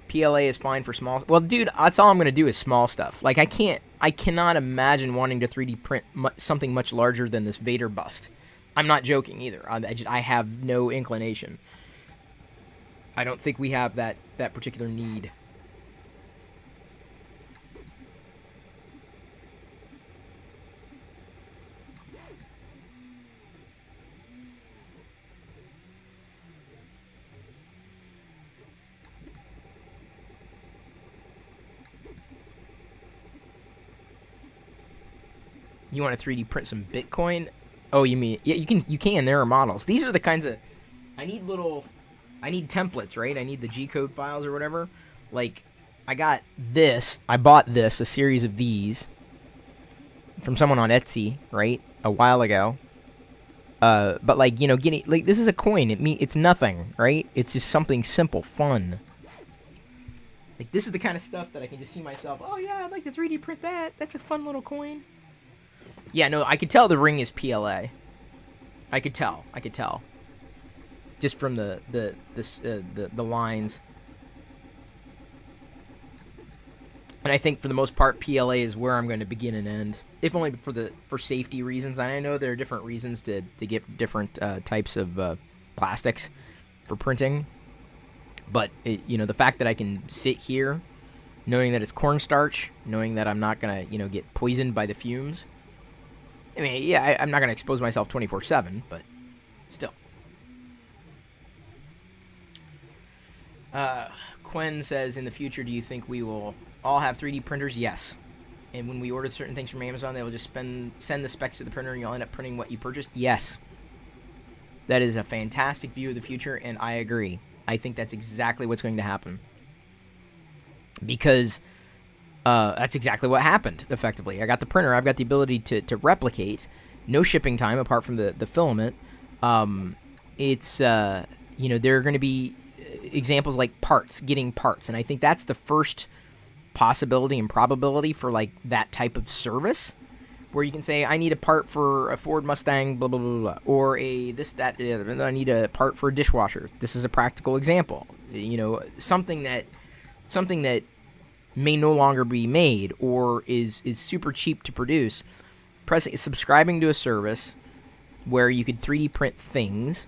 PLA is fine for small. Well, dude, that's all I'm gonna do is small stuff. Like, I cannot imagine wanting to 3D print something much larger than this Vader bust. I'm not joking either. I have no inclination. I don't think we have that particular need. You want to 3D print some Bitcoin? Oh, you mean, yeah, you can. There are models. These are the kinds of, I need templates, right? I need the G-code files or whatever. Like, I got this. I bought this, a series of these, from someone on Etsy, right? A while ago. But getting, this is a coin. It's nothing, right? It's just something simple, fun. Like, this is the kind of stuff that I can just see myself, oh yeah, I'd like to 3D print that. That's a fun little coin. Yeah, no, I could tell the ring is PLA. I could tell. Just from the lines. And I think for the most part, PLA is where I'm going to begin and end, if only for safety reasons. And I know there are different reasons to get different types of plastics for printing, but the fact that I can sit here, knowing that it's cornstarch, knowing that I'm not going to get poisoned by the fumes. I mean, yeah, I'm not going to expose myself 24/7, but still. Quen says, in the future, do you think we will all have 3D printers? Yes. And when we order certain things from Amazon, they will just send the specs to the printer and you'll end up printing what you purchased? Yes. That is a fantastic view of the future, and I agree. I think that's exactly what's going to happen. Because that's exactly what happened, effectively. I got the printer. I've got the ability to replicate. No shipping time apart from the filament. There are going to be examples like getting parts. And I think that's the first possibility and probability for, that type of service, where you can say, I need a part for a Ford Mustang, blah, blah, blah, blah, or a this, that, the other. And I need a part for a dishwasher. This is a practical example. Something that may no longer be made or is super cheap to produce. Subscribing to a service where you could 3D print things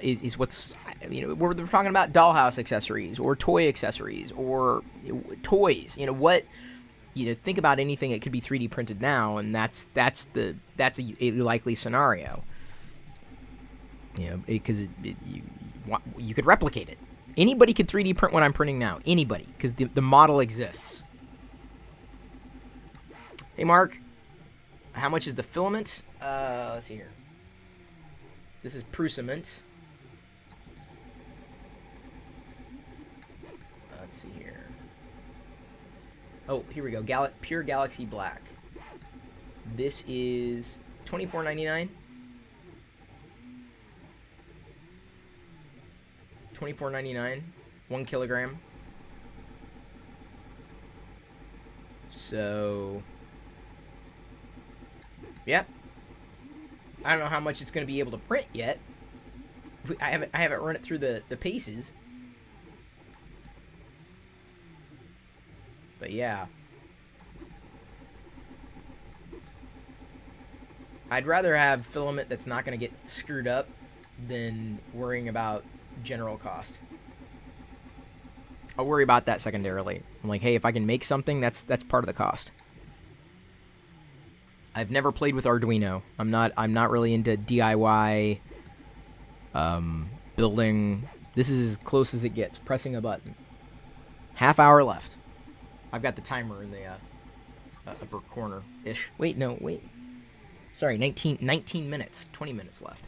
is what's, we're talking about dollhouse accessories or toy accessories or toys. you know, think about anything that could be 3D printed now, and that's a likely scenario. You know, because you could replicate it. Anybody could 3D print what I'm printing now. Anybody, because the model exists. Hey, Mark, how much is the filament? Let's see here. This is Prusament. Let's see here. Oh, here we go. Pure Galaxy Black. This is $24.99. $24.99. 1 kilogram. So, yep. I don't know how much it's going to be able to print yet. I haven't run it through the paces. But yeah. I'd rather have filament that's not going to get screwed up than worrying about general cost. I'll worry about that secondarily. I'm like, hey, if I can make something, that's part of the cost. I've never played with Arduino. I'm not really into DIY building. This is as close as it gets. Pressing a button. Half hour left. I've got the timer in the upper corner-ish. Wait. Sorry, 19 minutes. 20 minutes left.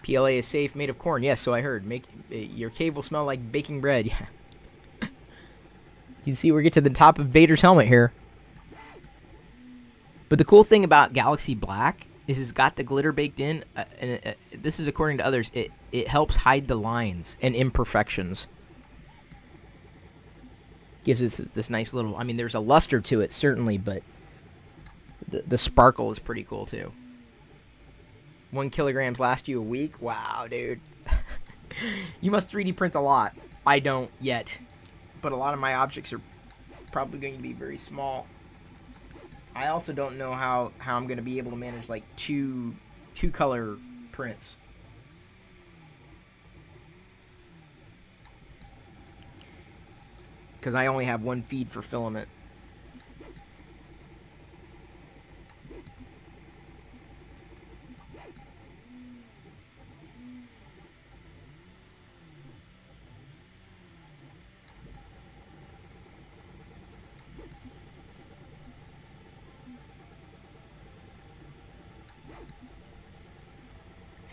PLA is safe, made of corn. Yes, so I heard. Your cave will smell like baking bread. Yeah. You can see we get to the top of Vader's helmet here. But the cool thing about Galaxy Black is it's got the glitter baked in, and this is according to others. It helps hide the lines and imperfections. Gives us this nice little. I mean, there's a luster to it certainly, but the sparkle is pretty cool too. 1 kilogram lasts you a week. Wow, dude. You must 3D print a lot. I don't yet, but a lot of my objects are probably going to be very small. I also don't know how I'm going to be able to manage like two color prints. Because I only have one feed for filament.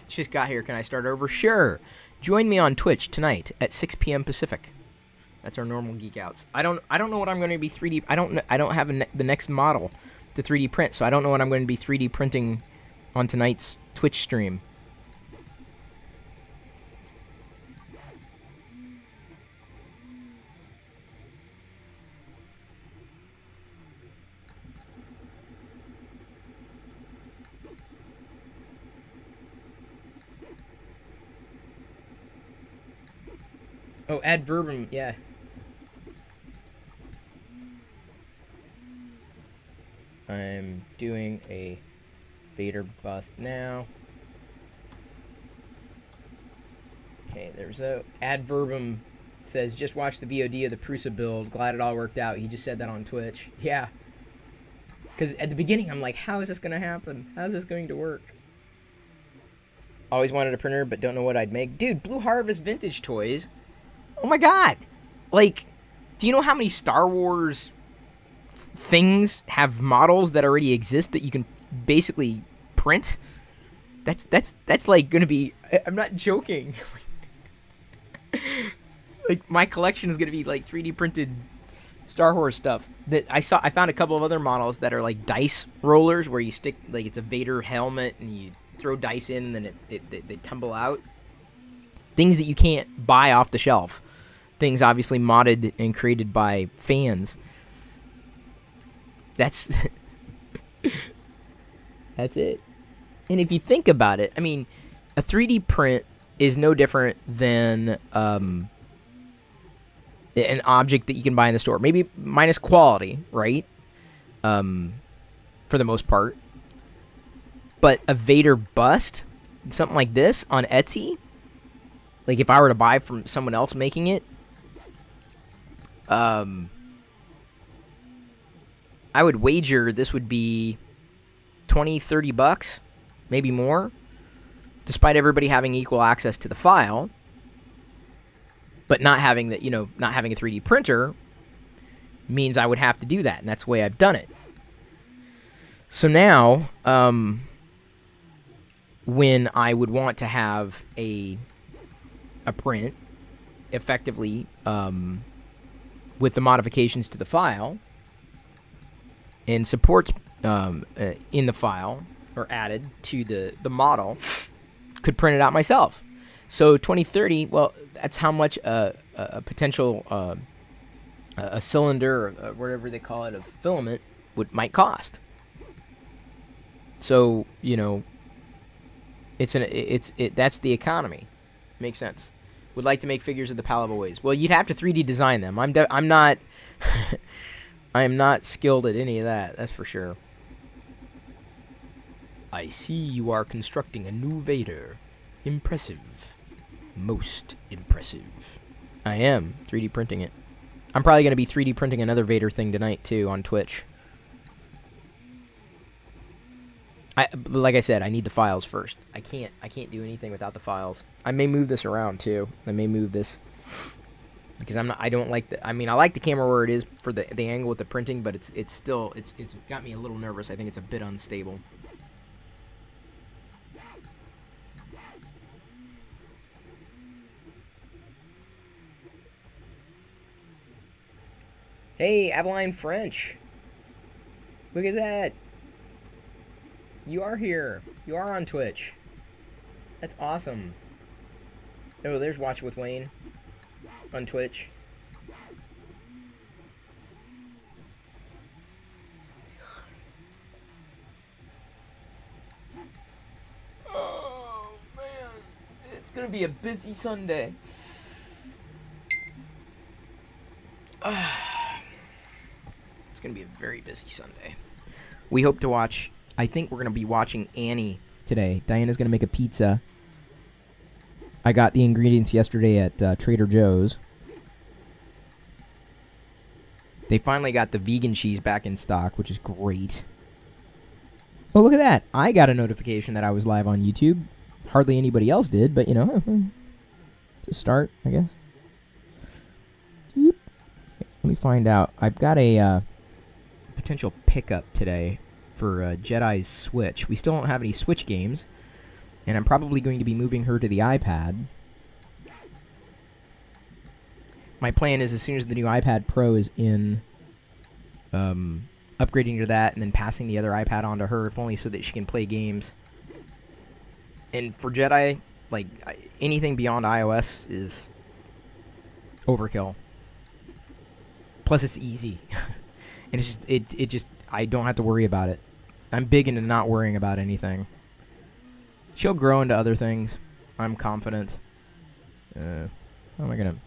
Just got here. Can I start over? Sure. Join me on Twitch tonight at 6 p.m. Pacific. That's our normal geek outs. I don't know what I'm going to be 3D. I don't have the next model to 3D print, so I don't know what I'm going to be 3D printing on tonight's Twitch stream. Oh, adverbum, yeah. I'm doing a Vader bust now. Okay, there's a adverbum says just watch the VOD of the Prusa build. Glad it all worked out. He just said that on Twitch. Yeah. Because at the beginning I'm like, how is this going to happen? How is this going to work? Always wanted a printer, but don't know what I'd make. Dude, Blue Harvest Vintage Toys. Oh my god. Like, do you know how many Star Wars things have models that already exist that you can basically print? That's like gonna be, I'm not joking. Like, my collection is gonna be like 3D printed Star Wars stuff. That I found a couple of other models that are like dice rollers where you stick, like, it's a Vader helmet and you throw dice in and then they tumble out. Things that you can't buy off the shelf. Things obviously modded and created by fans. That's that's it. And if you think about it, I mean, a 3D print is no different than an object that you can buy in the store. Maybe minus quality, right? For the most part. But a Vader bust, something like this on Etsy, like if I were to buy from someone else making it, I would wager this would be 20, 30 bucks, maybe more, despite everybody having equal access to the file, but not having the, not having a 3D printer means I would have to do that, and that's the way I've done it. So now, when I would want to have a print, effectively, with the modifications to the file, and supports in the file, or added to the model, could print it out myself. So 2030, well, that's how much a potential a cylinder, or whatever they call it, of filament might cost. So that's the economy. Makes sense. Would like to make figures of the palatable ways. Well, you'd have to 3D design them. I'm not I am not skilled at any of that. That's for sure. I see you are constructing a new Vader. Impressive. Most impressive. I am 3D printing it. I'm probably going to be 3D printing another Vader thing tonight too on Twitch. Like I said, I need the files first. I can't do anything without the files. I may move this around too. I may move this because I don't like the. I mean, I like the camera where it is for the angle with the printing, but it's still got me a little nervous. I think it's a bit unstable. Hey, Aveline French. Look at that. You are here. You are on Twitch. That's awesome. Oh, there's Watch with Wayne on Twitch. Oh, man. It's going to be a busy Sunday. It's going to be a very busy Sunday. We hope to watch... I think we're going to be watching Annie today. Diana's going to make a pizza. I got the ingredients yesterday at Trader Joe's. They finally got the vegan cheese back in stock, which is great. Oh, look at that. I got a notification that I was live on YouTube. Hardly anybody else did, but, to start, I guess. Let me find out. I've got a potential pickup today for Jedi's Switch. We still don't have any Switch games, and I'm probably going to be moving her to the iPad. My plan is, as soon as the new iPad Pro is in, upgrading to that and then passing the other iPad onto her, if only so that she can play games. And for Jedi, like, anything beyond iOS is overkill. Plus, it's easy. And it's just, it just, I don't have to worry about it. I'm big into not worrying about anything. She'll grow into other things. I'm confident. How am I gonna...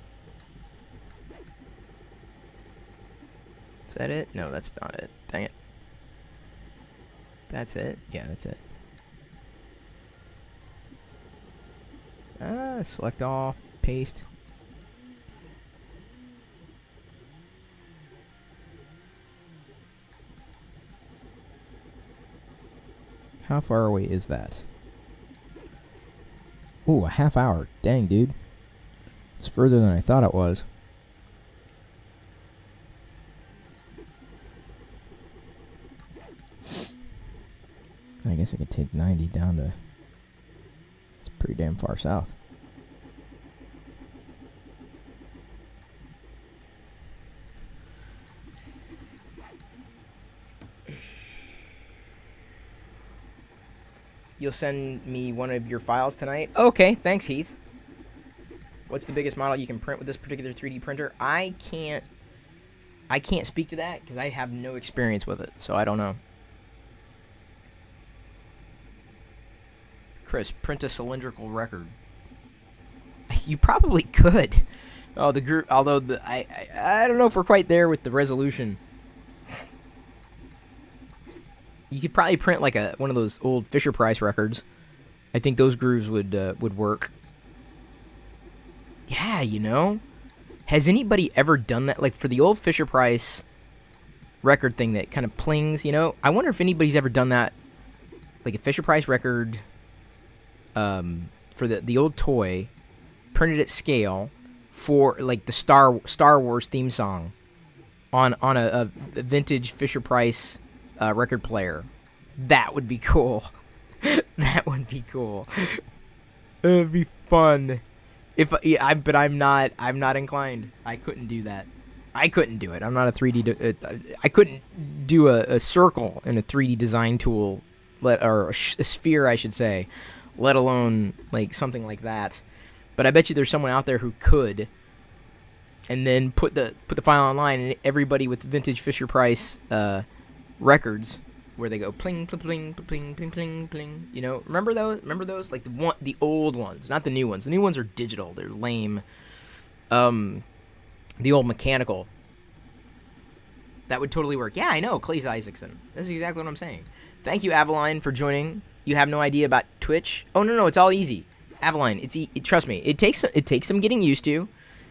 Is that it? No, that's not it. Dang it. That's it? Yeah, that's it. Select all. Paste. How far away is that? Ooh, a half hour. Dang, dude. It's further than I thought it was. I guess I could take 90 down to... It's pretty damn far south. You'll send me one of your files tonight? Okay, thanks, Heath. What's the biggest model you can print with this particular 3D printer? I can't speak to that because I have no experience with it, so I don't know. Chris, print a cylindrical record. You probably could. Oh, the group. Although I don't know if we're quite there with the resolution. You could probably print like one of those old Fisher Price records. I think those grooves would work. Yeah, Has anybody ever done that? Like for the old Fisher-Price record thing that kind of plings, you know? I wonder if anybody's ever done that, like a Fisher-Price record for the old toy, printed at scale for like the Star Wars theme song on a vintage Fisher-Price record player. That would be cool. That would be cool. It would be fun. But I'm not inclined. I couldn't do that. I couldn't do it. I'm not a 3D. I couldn't do a circle in a 3D design tool, or a sphere, I should say, let alone like something like that. But I bet you there's someone out there who could, and then put the file online, and everybody with vintage Fisher-Price records, where they go pling pling pling pling pling pling pling. You know, remember those? Like the old ones, not the new ones. The new ones are digital. They're lame. The old mechanical. That would totally work. Yeah, I know, Clay Isaacson. That's exactly what I'm saying. Thank you, Avaline, for joining. You have no idea about Twitch. Oh no, it's all easy. Avaline, trust me. It takes some getting used to,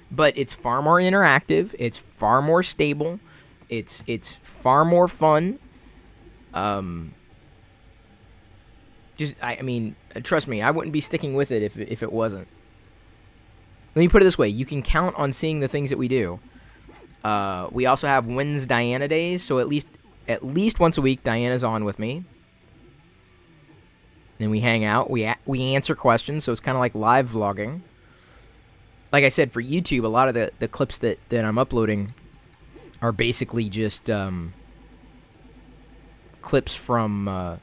but it's far more interactive. It's far more stable. It's far more fun. I mean, trust me, I wouldn't be sticking with it if it wasn't. Let me put it this way: you can count on seeing the things that we do. We also have When's Diana days, so at least once a week, Diana's on with me. Then we hang out. We answer questions, so it's kind of like live vlogging. Like I said, for YouTube, a lot of the clips that I'm uploading are basically just clips from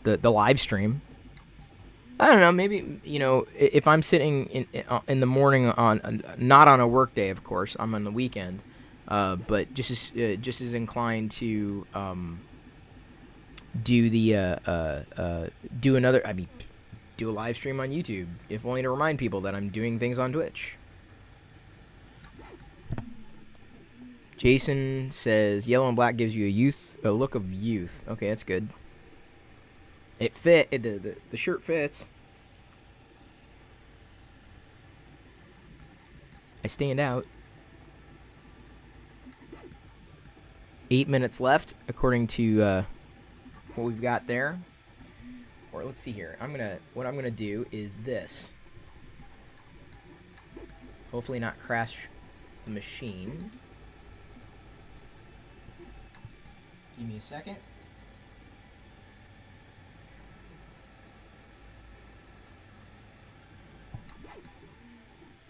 the live stream. I don't know, maybe, you know, if I'm sitting in the morning not on a work day, of course, I'm on the weekend, but just as inclined to do a live stream on YouTube, if only to remind people that I'm doing things on Twitch. Jason says yellow and black gives you a look of youth. Okay, that's good. It fit. The shirt fits. I stand out. 8 minutes left, according to what we've got there. Or let's see here. What I'm gonna do is this. Hopefully not crash the machine. Give me a second.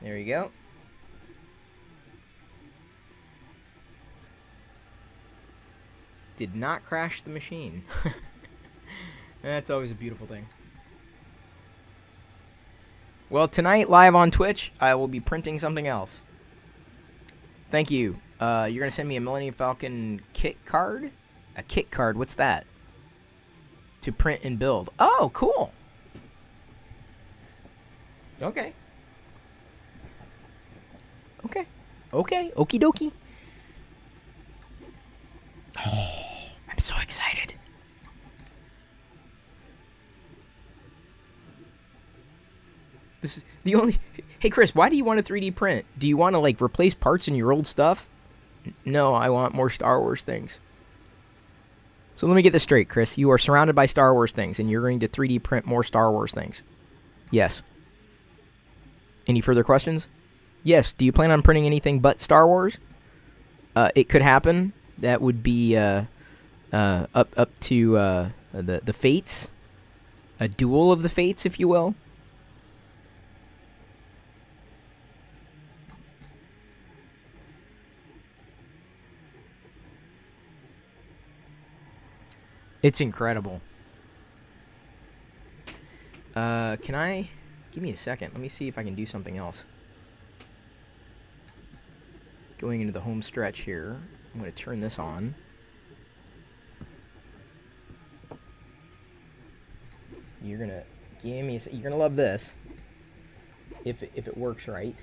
There you go. Did not crash the machine. That's always a beautiful thing. Well, tonight, live on Twitch, I will be printing something else. Thank you. You're going to send me a Millennium Falcon kit card? A kit card, what's that? To print and build. Oh, cool. Okay. Okay, okie dokie. Oh, I'm so excited. This is the only... Hey, Chris, why do you want a 3D print? Do you want to, like, replace parts in your old stuff? No, I want more Star Wars things. So let me get this straight, Chris. You are surrounded by Star Wars things, and you're going to 3D print more Star Wars things. Yes. Any further questions? Yes. Do you plan on printing anything but Star Wars? It could happen. That would be up to the Fates. A duel of the Fates, if you will. It's incredible. Can I... Give me a second. Let me see if I can do something else. Going into the home stretch here. I'm going to turn this on. You're going to... Give me a second. You're going to love this. If it works right.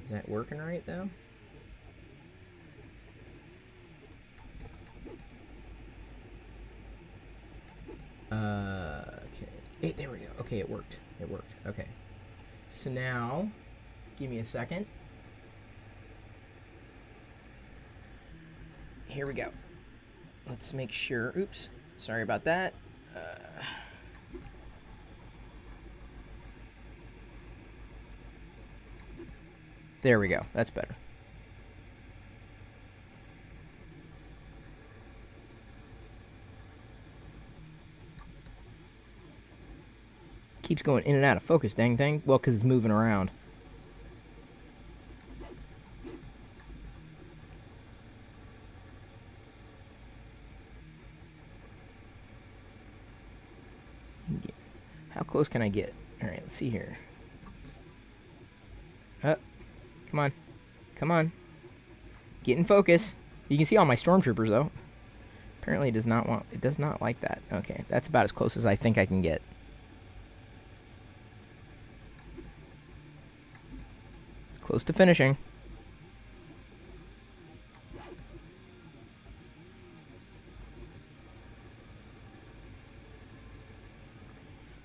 Is that working right, though? Hey, there we go. Okay, it worked. It worked. Okay. So now, give me a second. Here we go. Let's make sure. Oops. Sorry about that. There we go. That's better. Keeps going in and out of focus, dang thing. Well, because it's moving around. How close can I get? All right, let's see here. Come on. Come on. Get in focus. You can see all my stormtroopers, though. Apparently it does not like that. Okay, that's about as close as I think I can get. Close to finishing.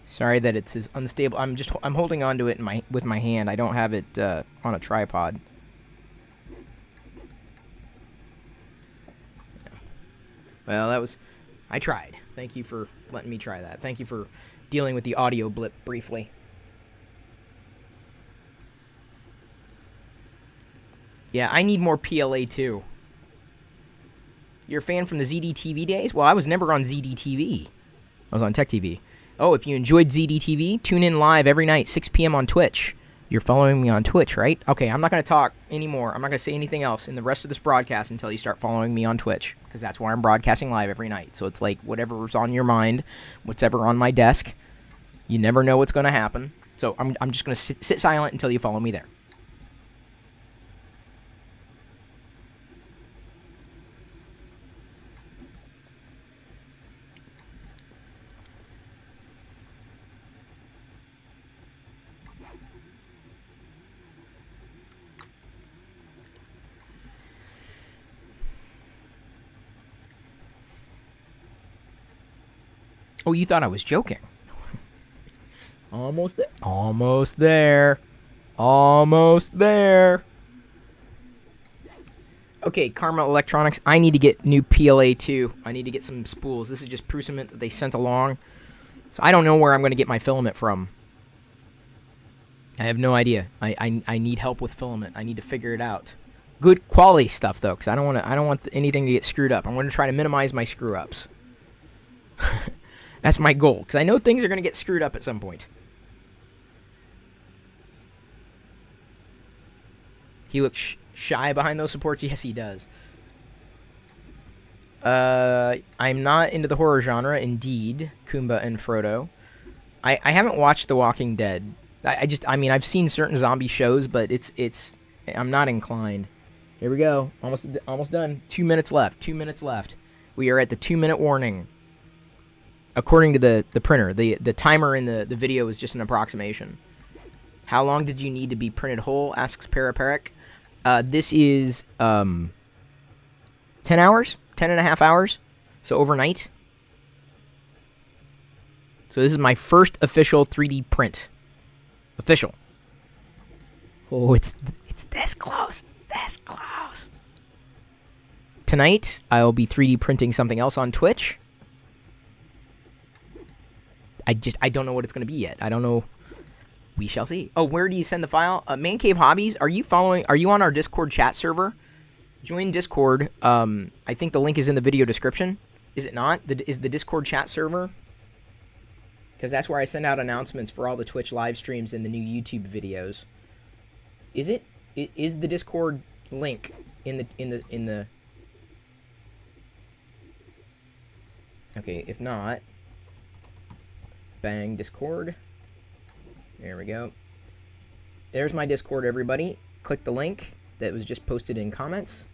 Sorry that it's as unstable. I'm holding on to it with my hand. I don't have it on a tripod. Well, I tried. Thank you for letting me try that. Thank you for dealing with the audio blip briefly. Yeah, I need more PLA too. You're a fan from the ZDTV days? Well, I was never on ZDTV. I was on Tech TV. Oh, if you enjoyed ZDTV, tune in live every night, 6 p.m. on Twitch. You're following me on Twitch, right? Okay, I'm not going to talk anymore. I'm not going to say anything else in the rest of this broadcast until you start following me on Twitch, because that's where I'm broadcasting live every night. So it's like whatever's on your mind, whatever on my desk. You never know what's going to happen. So I'm just going to sit silent until you follow me there. Oh, you thought I was joking. Almost there. Almost there. Almost there. Okay, Karma Electronics. I need to get new PLA too. I need to get some spools. This is just Prusa that they sent along. So I don't know where I'm going to get my filament from. I have no idea. I need help with filament. I need to figure it out. Good quality stuff though, because I don't want anything to get screwed up. I'm going to try to minimize my screw ups. That's my goal, because I know things are going to get screwed up at some point. He looks shy behind those supports. Yes, he does. I'm not into the horror genre, indeed, Kumba and Frodo. I haven't watched The Walking Dead. I mean, I've seen certain zombie shows, but I'm not inclined. Here we go. Almost done. 2 minutes left. 2 minutes left. We are at the 2-minute warning. According to the printer, the timer in the video is just an approximation. How long did you need to be printed whole? Asks Paraparic. This is 10 hours, 10 and a half hours, so overnight. So this is my first official 3D print. Official. Oh, it's this close, this close. Tonight, I will be 3D printing something else on Twitch. I don't know what it's going to be yet. I don't know. We shall see. Oh, where do you send the file? Man Cave Hobbies, are you on our Discord chat server? Join Discord. I think the link is in the video description. Is it not? Is the Discord chat server? Because that's where I send out announcements for all the Twitch live streams and the new YouTube videos. Is it? Is the Discord link in the Okay, if not, bang, Discord. There we go. There's my Discord, everybody. Click the link that was just posted in comments.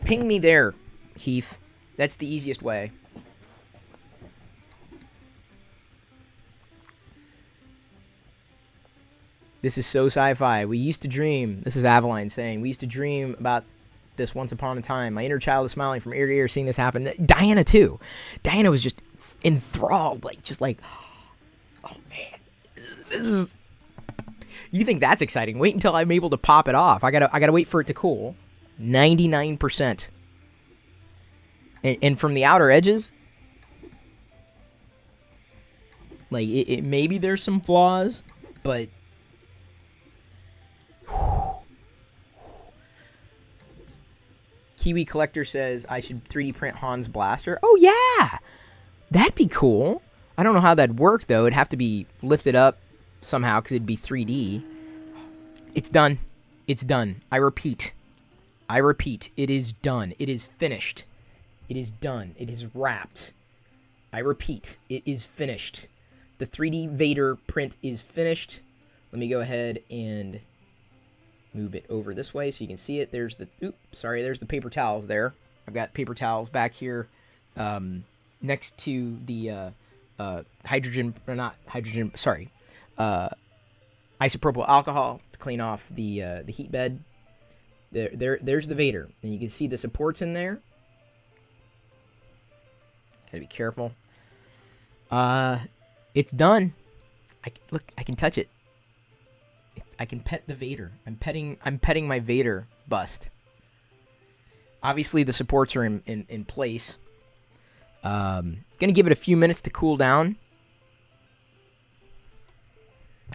Ping me there, Heath. That's the easiest way. This is so sci-fi. We used to dream. This is Avaline saying, we used to dream about this once upon a time. My inner child is smiling from ear to ear seeing this happen. Diana, too. Diana was just enthralled. Oh, man. This is... You think that's exciting? Wait until I'm able to pop it off. I gotta wait for it to cool. 99%. And from the outer edges, like, maybe there's some flaws, but... Kiwi Collector says I should 3D print Han's blaster. Oh, yeah! That'd be cool. I don't know how that'd work, though. It'd have to be lifted up somehow, because it'd be 3D. It's done. It's done. I repeat. It is done. It is finished. It is done. It is wrapped. I repeat. It is finished. The 3D Vader print is finished. Let me go ahead and move it over this way so you can see it. There's the... there's the paper towels there. I've got paper towels back here next to the isopropyl alcohol to clean off the heat bed. There's the Vader, and you can see the supports in there. Gotta be careful. It's done. Look, I can touch it. I can pet the Vader. I'm petting my Vader bust. Obviously, the supports are in place. Gonna give it a few minutes to cool down.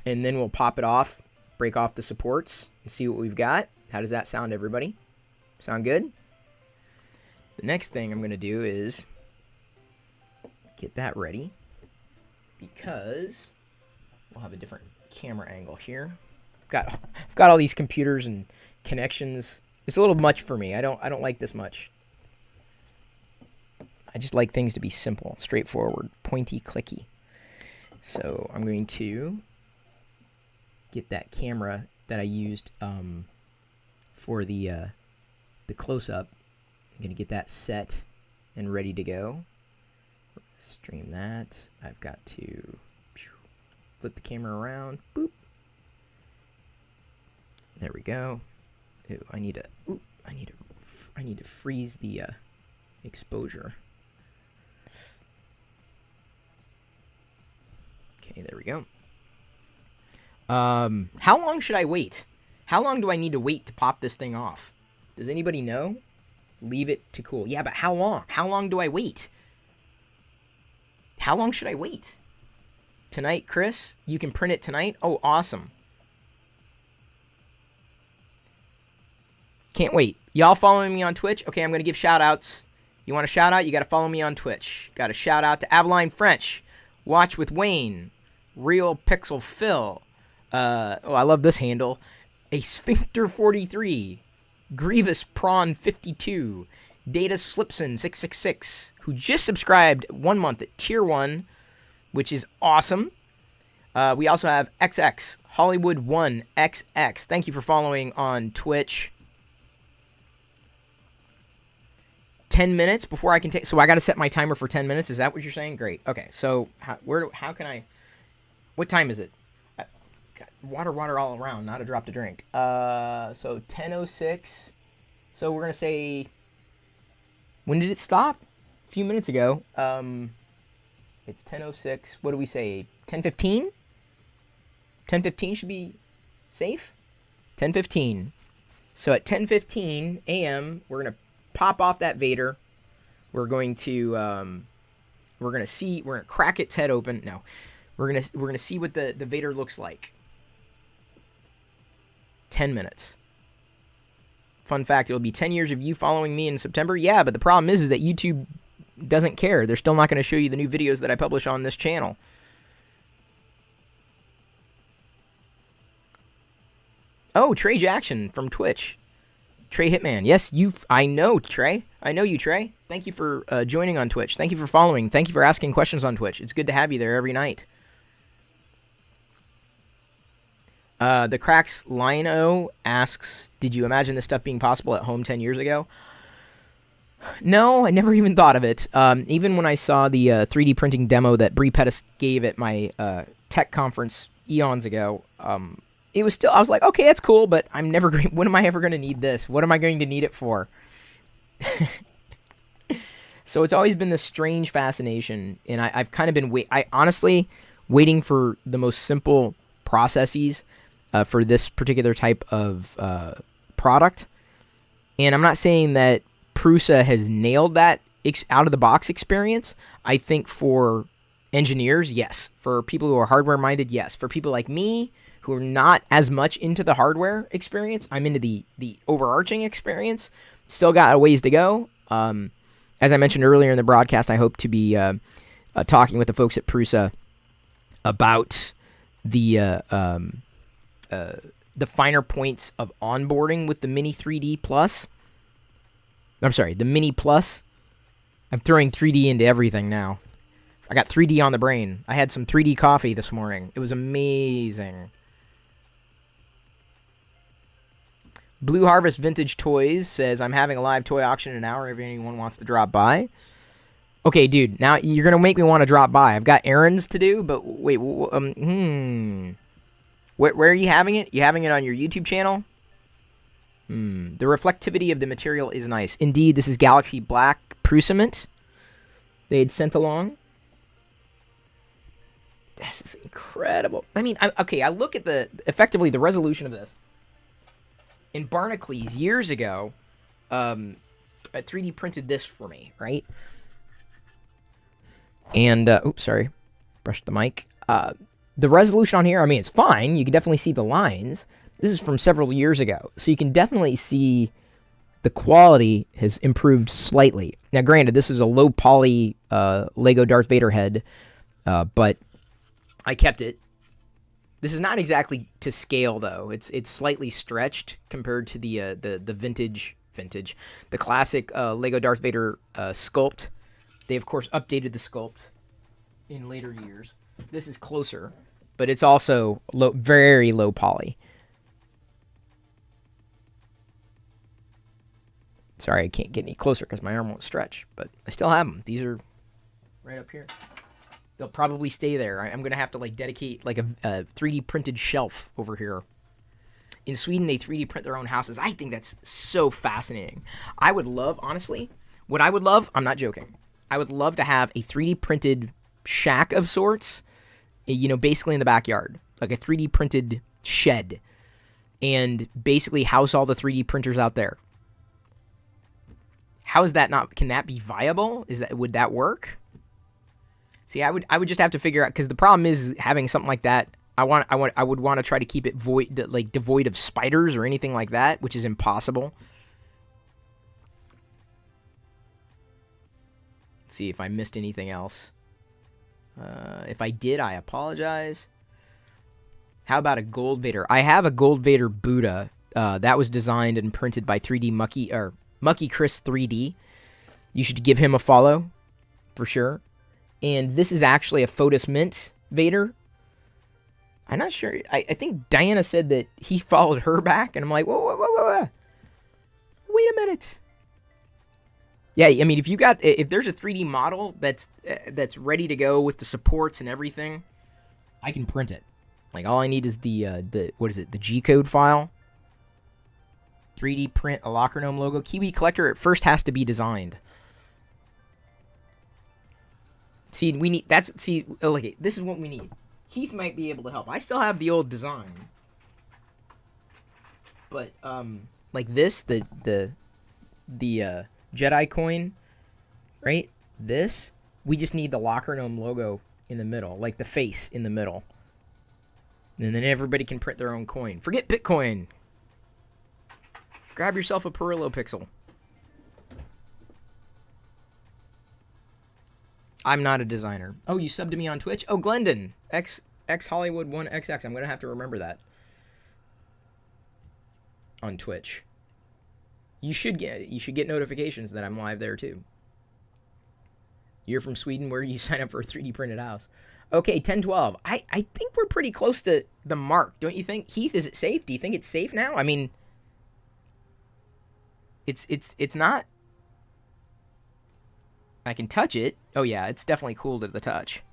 And then we'll pop it off, break off the supports, and see what we've got. How does that sound, everybody? Sound good? The next thing I'm going to do is get that ready, because we'll have a different camera angle here. I've got all these computers and connections. It's a little much for me. I don't like this much. I just like things to be simple, straightforward, pointy, clicky. So I'm going to get that camera that I used for the close-up. I'm going to get that set and ready to go. Stream that. I've got to flip the camera around. Boop. There we go. Ooh, I need to freeze the exposure. Okay, there we go. How long should I wait? How long do I need to wait to pop this thing off? Does anybody know? Leave it to cool. Yeah, but how long? How long do I wait? How long should I wait? Tonight, Chris? You can print it tonight? Oh, awesome. Can't wait. Y'all following me on Twitch? Okay, I'm going to give shout-outs. You want a shout-out? You got to follow me on Twitch. Got a shout-out to Aveline French, Watch with Wayne, Real Pixel Phil. I love this handle. A Sphincter 43, Grievous Prawn 52, Data Slipson 666, who just subscribed 1 month at Tier 1, which is awesome. We also have XX, Hollywood 1 XX. Thank you for following on Twitch. 10 minutes before I can take... So I got to set my timer for 10 minutes. Is that what you're saying? Great. Okay, so how can I... What time is it? Water all around, not a drop to drink. So 10:06. So we're going to say... When did it stop? A few minutes ago. It's 10:06. What do we say? 10:15? 10:15 should be safe? 10:15. So at 10:15 a.m., we're going to pop off that Vader. We're going to crack its head open. No. We're going to see what the Vader looks like. 10 minutes. Fun fact, it'll be 10 years of you following me in September. Yeah, but the problem is that YouTube doesn't care. They're still not going to show you the new videos that I publish on this channel. Oh, Trey Jackson from Twitch. Trey Hitman. Yes, I know, Trey. I know you, Trey. Thank you for joining on Twitch. Thank you for following. Thank you for asking questions on Twitch. It's good to have you there every night. The Cracks Lino asks, did you imagine this stuff being possible at home 10 years ago? No, I never even thought of it. Even when I saw the 3D printing demo that Bree Pettis gave at my tech conference eons ago, it was still, I was like, okay, that's cool, but when am I ever going to need this? What am I going to need it for? So it's always been this strange fascination, and I've kind of been, I honestly, waiting for the most simple processes for this particular type of product. And I'm not saying that Prusa has nailed that out-of-the-box experience. I think for engineers, yes. For people who are hardware-minded, yes. For people like me who are not as much into the hardware experience, I'm into the overarching experience. Still got a ways to go. As I mentioned earlier in the broadcast, I hope to be talking with the folks at Prusa about the finer points of onboarding with the Mini 3D Plus. I'm sorry, the Mini Plus. I'm throwing 3D into everything now. I got 3D on the brain. I had some 3D coffee this morning. It was amazing. Blue Harvest Vintage Toys says, I'm having a live toy auction in an hour if anyone wants to drop by. Okay, dude, now you're going to make me want to drop by. I've got errands to do, but wait, Where are you having it? You having it on your YouTube channel? The reflectivity of the material is nice. Indeed, this is Galaxy Black Prusament they had sent along. This is incredible. I mean, I look at effectively the resolution of this. In Barnacles years ago, 3D printed this for me, right? And, oops, sorry. Brushed the mic. The resolution on here, I mean, it's fine. You can definitely see the lines. This is from several years ago. So you can definitely see the quality has improved slightly. Now, granted, this is a low poly Lego Darth Vader head, but I kept it. This is not exactly to scale, though. It's slightly stretched compared to the vintage, the classic Lego Darth Vader sculpt. They, of course, updated the sculpt in later years. This is closer, but it's also very low poly. Sorry, I can't get any closer because my arm won't stretch, but I still have them. These are right up here. They'll probably stay there. I'm going to have to dedicate a 3D printed shelf over here. In Sweden, they 3D print their own houses. I think that's so fascinating. I would love, honestly, what I would love, I'm not joking, I would love to have a 3D printed shack of sorts, basically in the backyard. Like a 3D printed shed. And basically house all the 3D printers out there. How is that not, can that be viable? Would that work? See, I would just have to figure out, because the problem is having something like that. I would want to try to keep it devoid of spiders or anything like that, which is impossible. Let's see if I missed anything else. If I did, I apologize. How about a Gold Vader? I have a Gold Vader Buddha that was designed and printed by Mucky Chris 3D. You should give him a follow for sure. And this is actually a Photos Mint Vader. I'm not sure. I think Diana said that he followed her back, and I'm like, whoa. Wait a minute. Yeah, I mean, if there's a 3D model that's ready to go with the supports and everything, I can print it. Like, all I need is the G-code file. 3D print a locker gnome logo. Kiwi Collector at first has to be designed. See, look, this is what we need. Keith might be able to help. I still have the old design. But, like this, the Jedi coin, right? This, we just need the locker gnome logo in the middle, like the face in the middle. And then everybody can print their own coin. Forget Bitcoin. Grab yourself a Pirillo pixel. I'm not a designer. Oh, you subbed to me on Twitch? Oh, Glendon. X Hollywood 1XX. I'm going to have to remember that. On Twitch. You should get notifications that I'm live there too. You're from Sweden, where you sign up for a 3D printed house. Okay, 1012. I think we're pretty close to the mark, don't you think? Heath, is it safe? Do you think it's safe now? I mean, it's not. I can touch it. Oh yeah, it's definitely cool to the touch.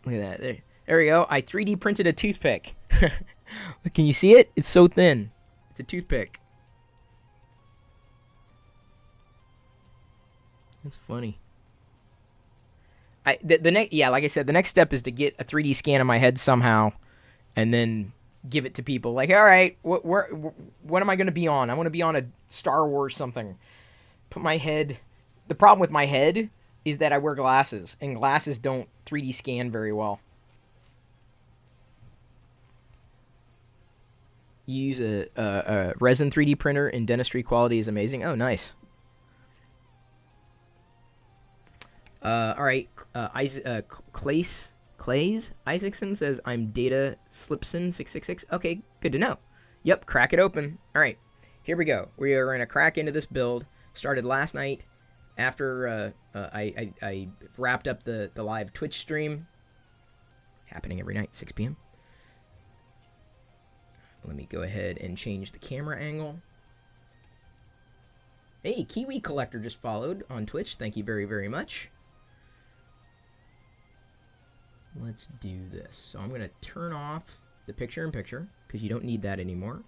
Look at that. There we go. I 3D printed a toothpick. Can you see it? It's so thin. It's a toothpick. That's funny. The next, yeah, like I said, the next step is to get a 3D scan of my head somehow, and then give it to people. Like, all right, what am I going to be on? I want to be on a Star Wars something. Put my head. The problem with my head is that I wear glasses, and glasses don't 3D scan very well. You use a resin 3D printer, and dentistry quality is amazing. Oh, nice. All right, Clays Isaacson says, I'm Data Slipson 666. Okay, good to know. Yep, crack it open. All right, here we go. We are going to crack into this build. Started last night after I wrapped up the live Twitch stream. Happening every night, 6 p.m. Let me go ahead and change the camera angle. Hey, Kiwi Collector just followed on Twitch. Thank you very, very much. Let's do this. So I'm going to turn off the picture-in-picture because you don't need that anymore.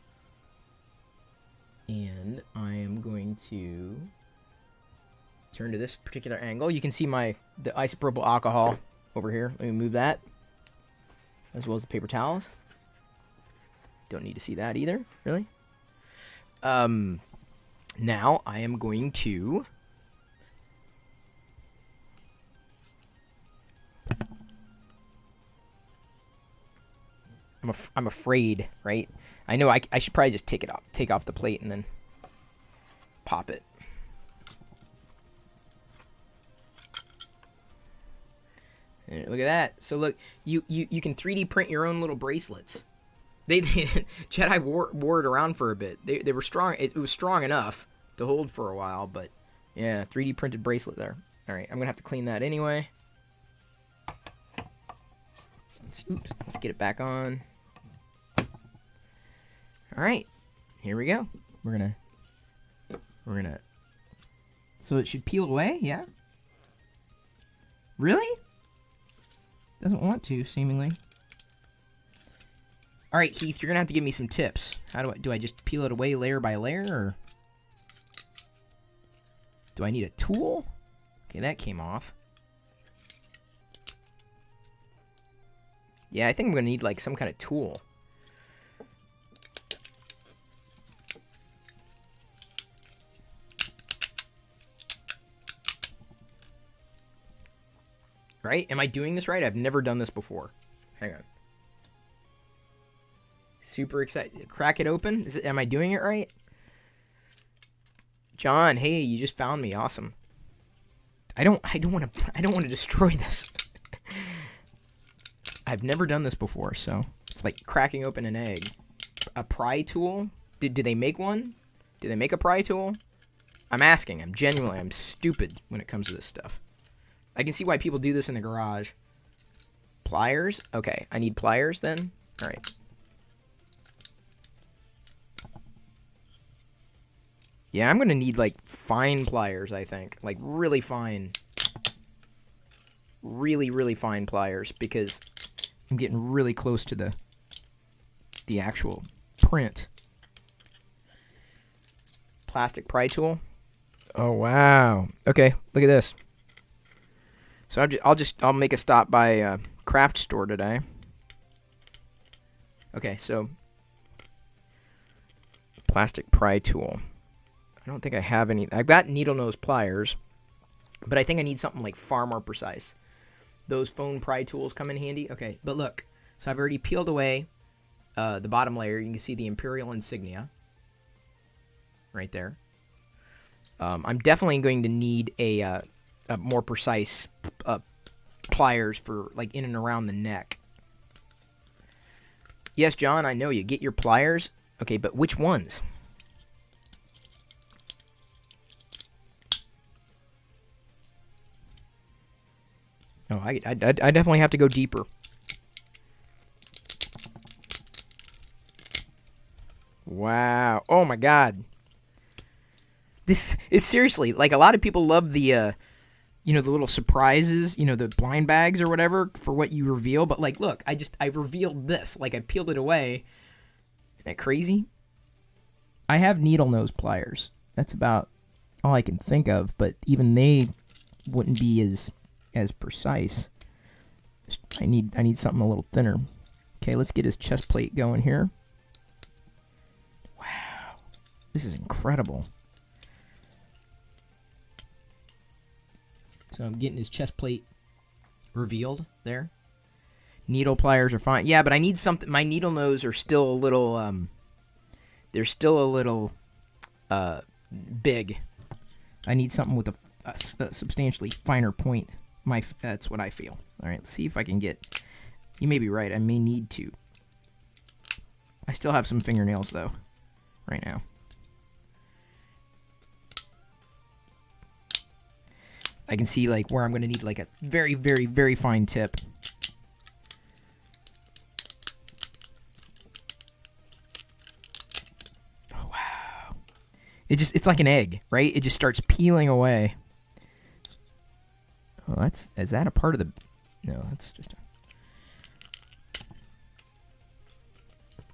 And I am going to turn to this particular angle. You can see the isopropyl alcohol over here. Let me move that, as well as the paper towels. Don't need to see that either, really. Now I am going to I'm afraid, right? I know I should probably just take off the plate and then pop it. And look at that. So look, you can 3D print your own little bracelets. They Jedi wore it around for a bit. They were strong. It was strong enough to hold for a while, but yeah, 3D printed bracelet there. All right, I'm gonna have to clean that anyway. Let's get it back on. All right, here we go. We're gonna. So it should peel away, yeah. Really? Doesn't want to, seemingly. All right, Heath, you're gonna have to give me some tips. How do I just peel it away layer by layer, or do I need a tool? Okay, that came off. Yeah, I think I'm gonna need like some kind of tool. Right? Am I doing this right? I've never done this before. Hang on. Super excited. Crack it open. Am I doing it right? John, hey, you just found me. Awesome. I don't want to destroy this. I've never done this before, so it's like cracking open an egg. A pry tool? Do they make one? Do they make a pry tool? I'm asking. I'm stupid when it comes to this stuff. I can see why people do this in the garage. Pliers? Okay, I need pliers then. All right. Yeah, I'm gonna need like fine pliers, I think. Like really fine. Really, really fine pliers, because I'm getting really close to the actual print. Plastic pry tool. Oh wow. Okay, look at this. So I'll make a stop by craft store today. Okay, so plastic pry tool. I don't think I have any. I've got needle nose pliers, but I think I need something like far more precise. Those phone pry tools come in handy. Okay, but look. So I've already peeled away the bottom layer. You can see the Imperial insignia right there. I'm definitely going to need a more precise pliers for like in and around the neck. Yes, John, I know you. Get your pliers. Okay, but which ones? Oh, I definitely have to go deeper. Wow. Oh my God. This is seriously, like, a lot of people love the, the little surprises, the blind bags or whatever for what you reveal. But, like, look, I revealed this. Like, I peeled it away. Isn't that crazy? I have needle nose pliers. That's about all I can think of. But even they wouldn't be as as precise. I need something a little thinner. Okay, let's get his chest plate going here. Wow, this is incredible. So I'm getting his chest plate revealed there. Needle pliers are fine. Yeah, but I need something. My needle nose are still a little, they're still a little big. I need something with a substantially finer point. That's what I feel. All right, let's see if I can get... You may be right. I may need to. I still have some fingernails, though, right now. I can see, like, where I'm going to need, like, a very, very, very fine tip. Oh, wow. It's like an egg, right? It just starts peeling away. Oh, is that a part of the... No, that's just a...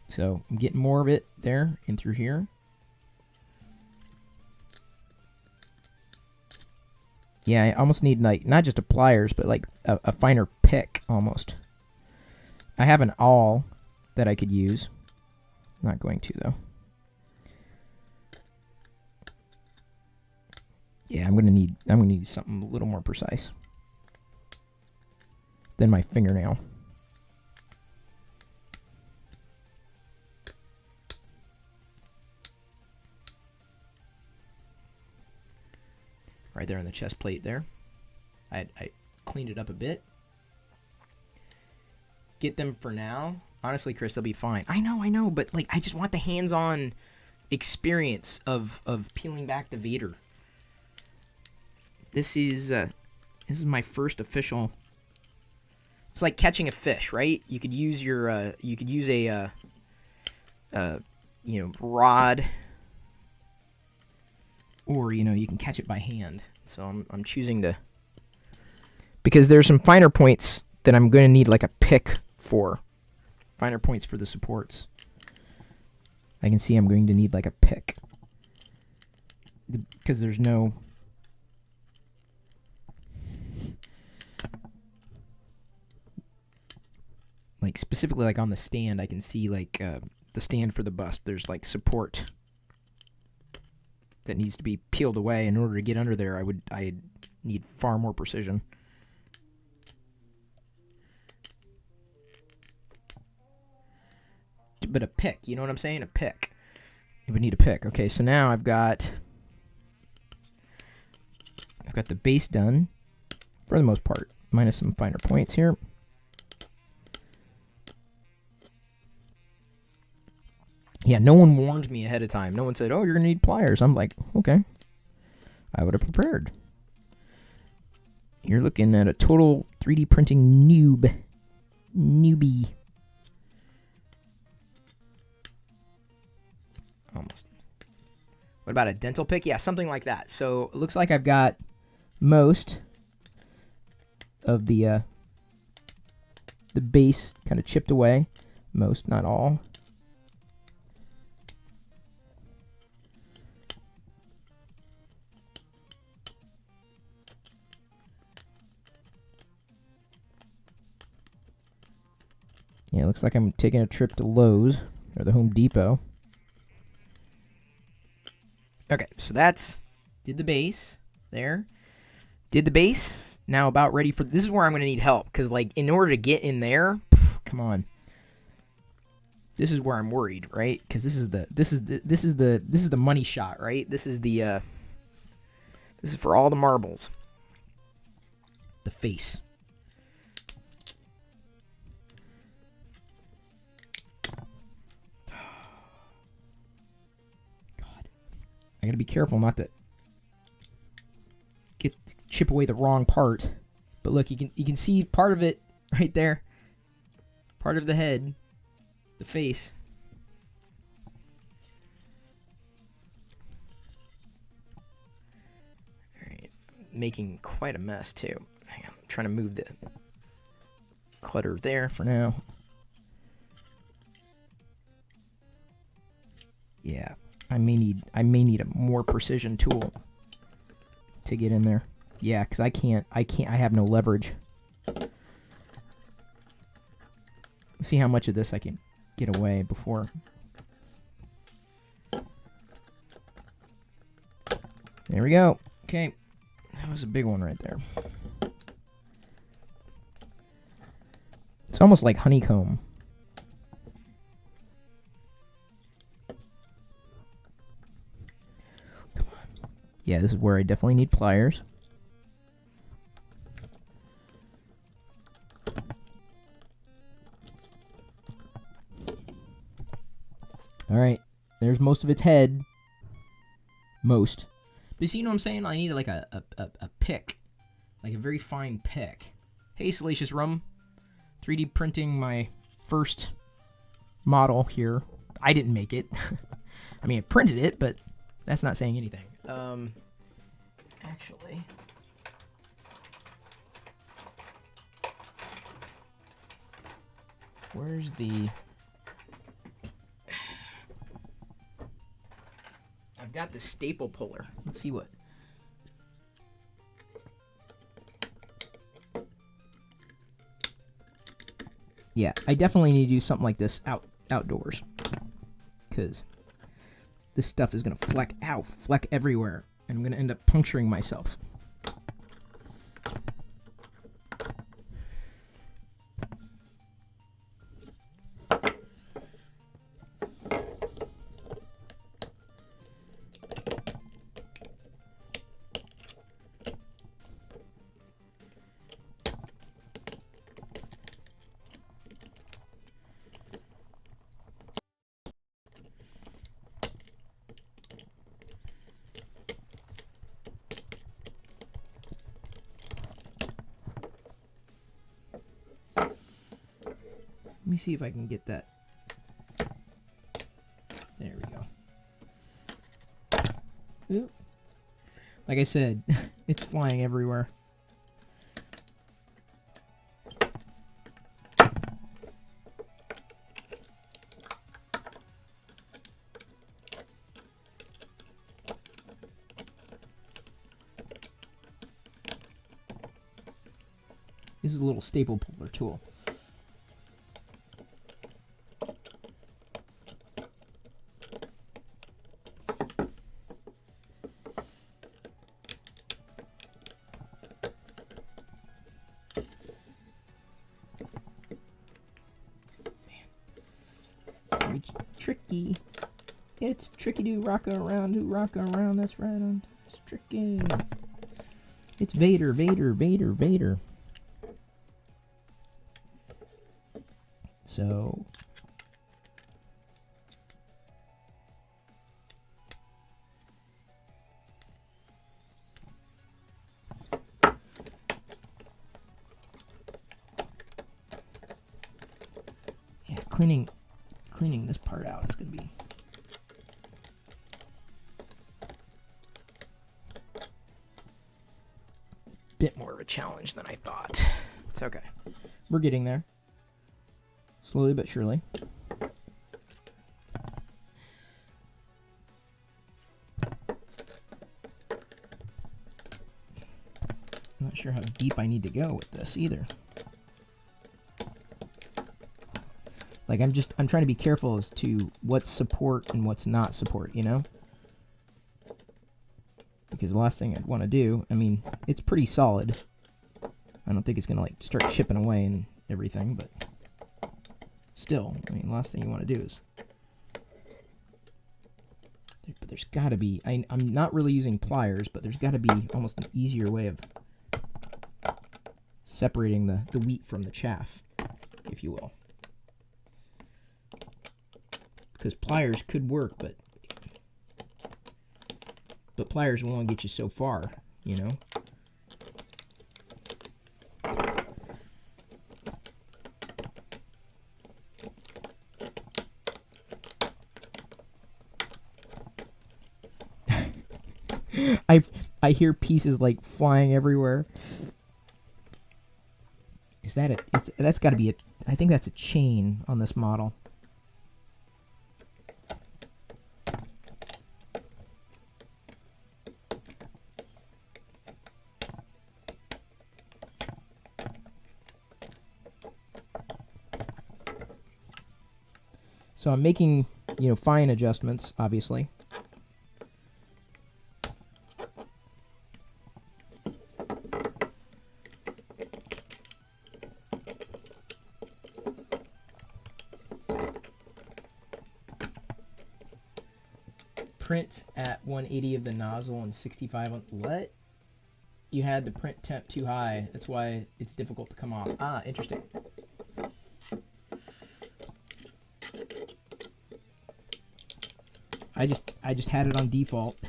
So, I'm getting more of it there and through here. Yeah, I almost need, like, not just a pliers, but, like, a finer pick, almost. I have an awl that I could use. Not going to, though. Yeah, I'm gonna need something a little more precise than my fingernail. Right there on the chest plate there. I cleaned it up a bit. Get them for now. Honestly, Chris, they'll be fine. I know, but like I just want the hands-on experience of peeling back the Vader. This is my first official. It's like catching a fish, right? You could use your a rod, or you can catch it by hand. So I'm choosing to, because there's some finer points that I'm going to need like a pick for. Finer points for the supports. I can see I'm going to need like a pick because there's no. Like specifically like on the stand, I can see like the stand for the bust. There's like support that needs to be peeled away. In order to get under there, I need far more precision. But a pick, you know what I'm saying? A pick. You would need a pick. Okay, so now I've got the base done for the most part, minus some finer points here. Yeah, no one warned me ahead of time. No one said, oh, you're going to need pliers. I'm like, okay. I would have prepared. You're looking at a total 3D printing newbie. Almost. What about a dental pick? Yeah, something like that. So it looks like I've got most of the base kind of chipped away. Most, not all. Yeah, it looks like I'm taking a trip to Lowe's or the Home Depot. Okay, so did the base there. Did the base. Now about ready for, this is where I'm going to need help, because like in order to get in there, come on. This is where I'm worried, right? Because this is the money shot, right? This is for all the marbles. The face. I gotta be careful not to chip away the wrong part. But look, you can see part of it right there. Part of the head, the face. All right, making quite a mess too. Hang on, I'm trying to move the clutter there for now. Yeah. I may need a more precision tool to get in there. Yeah, because I have no leverage. Let's see how much of this I can get away before. There we go. Okay. That was a big one right there. It's almost like honeycomb. Come on. Yeah, this is where I definitely need pliers. Alright. There's most of its head. Most. But you know what I'm saying? I need like a pick. Like a very fine pick. Hey, Salacious Rum. 3D printing my first model here. I didn't make it. I mean, I printed it, but that's not saying anything. Actually... Where's the... I've got the staple puller. Let's see what... Yeah, I definitely need to do something like this outdoors. Because this stuff is going to fleck everywhere. And I'm going to end up puncturing myself. Let me see if I can get that. There we go. Ooh. Like I said, it's flying everywhere. This is a little staple puller tool. Tricky. It's tricky to rock around, that's right. It's tricky. It's Vader. So... yeah, cleaning this part out is going to be a bit more of a challenge than I thought. It's okay. We're getting there. Slowly but surely. I'm not sure how deep I need to go with this either. Like, I'm trying to be careful as to what's support and what's not support, you know? Because the last thing I'd want to do, I mean, it's pretty solid. I don't think it's going to, like, start chipping away and everything, but still, I mean, the last thing you want to do is... But there's got to be... I'm not really using pliers, but there's got to be almost an easier way of separating the wheat from the chaff, if you will. Because pliers could work, but pliers will only get you so far, you know? I hear pieces like flying everywhere. Is that it? That's got to be it. I think that's a chain on this model. So I'm making, fine adjustments, obviously. Print at 180 of the nozzle and 65 on... What? You had the print temp too high. That's why it's difficult to come off. Ah, interesting. I just had it on default.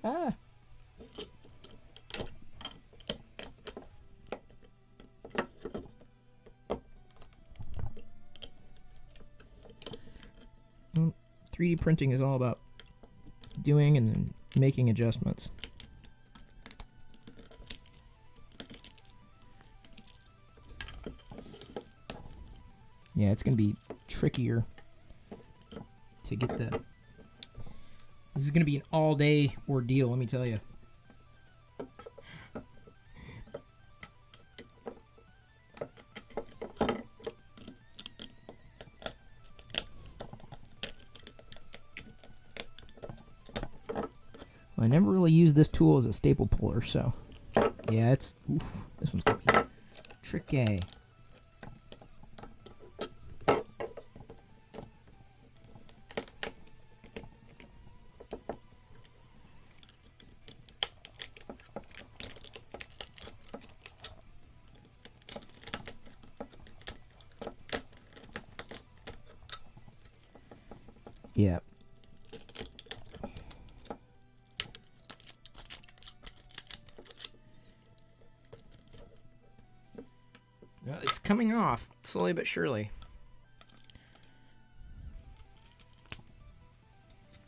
Ah. 3D printing is all about doing and then making adjustments. Yeah, it's going to be trickier to get the... This is going to be an all-day ordeal, let me tell you. I never really used this tool as a staple puller, so yeah, it's this one's gonna be tricky. Yeah. It's coming off slowly but surely.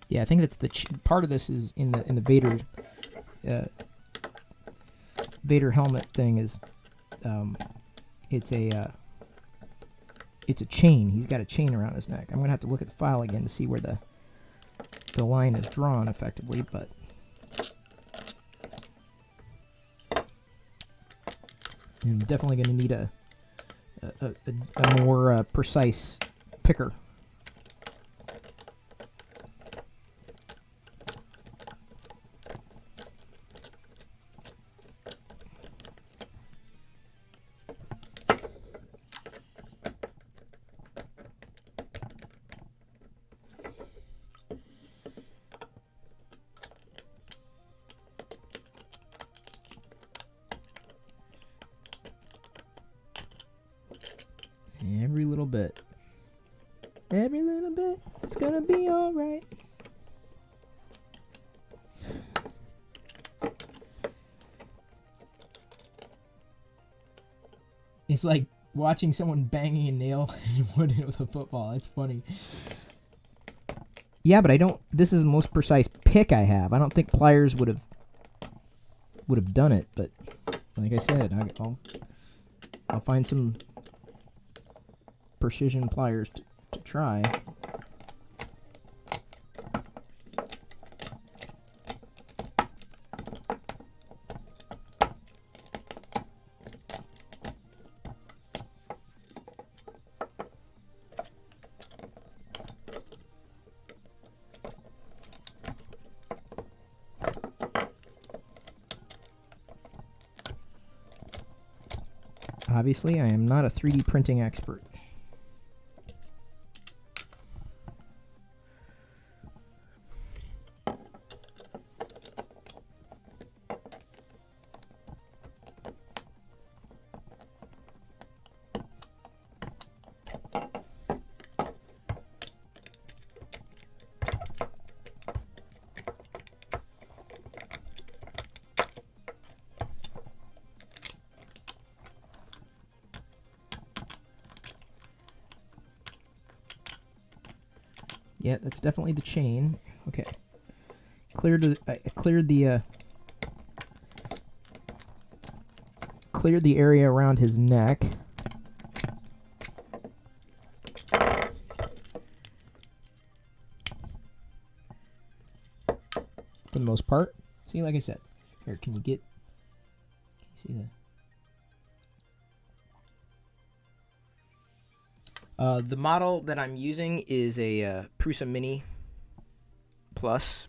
Yeah, I think that's the part of this is in the Vader Vader helmet thing is it's a chain. He's got a chain around his neck. I'm gonna have to look at the file again to see where the line is drawn effectively, but I'm definitely gonna need a more precise picker. Every little bit. Every little bit. It's gonna be alright. It's like watching someone banging a nail in wood with a football. It's funny. Yeah, but I don't... This is the most precise pick I have. I don't think pliers would have done it, but like I said, I'll find some precision pliers to try. Obviously, I am not a 3D printing expert. Yeah, that's definitely the chain. Okay, cleared the area around his neck. For the most part. See, like I said, here, can you get See that? The model that I'm using is a Prusa Mini Plus.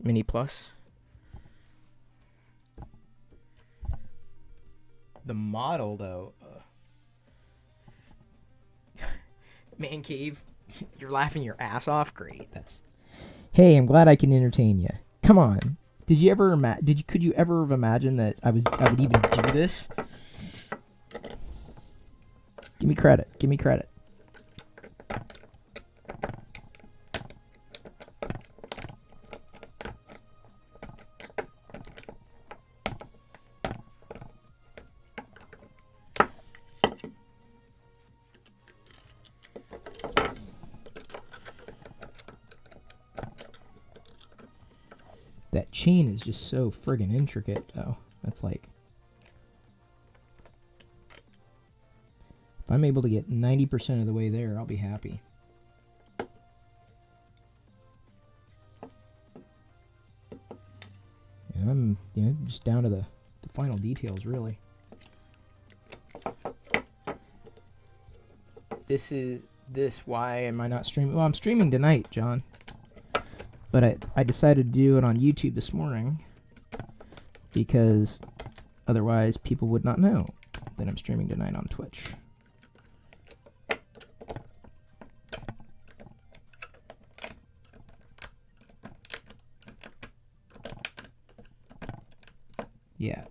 The model, though, Man Cave, you're laughing your ass off. Great. Hey, I'm glad I can entertain you. Come on. Could you ever have imagined that I would even do this? Give me credit. That chain is just so friggin' intricate, though. That's like... If I'm able to get 90% of the way there, I'll be happy. And I'm just down to the final details, really. Why am I not streaming? Well, I'm streaming tonight, John. But I decided to do it on YouTube this morning because otherwise people would not know that I'm streaming tonight on Twitch. Yeah.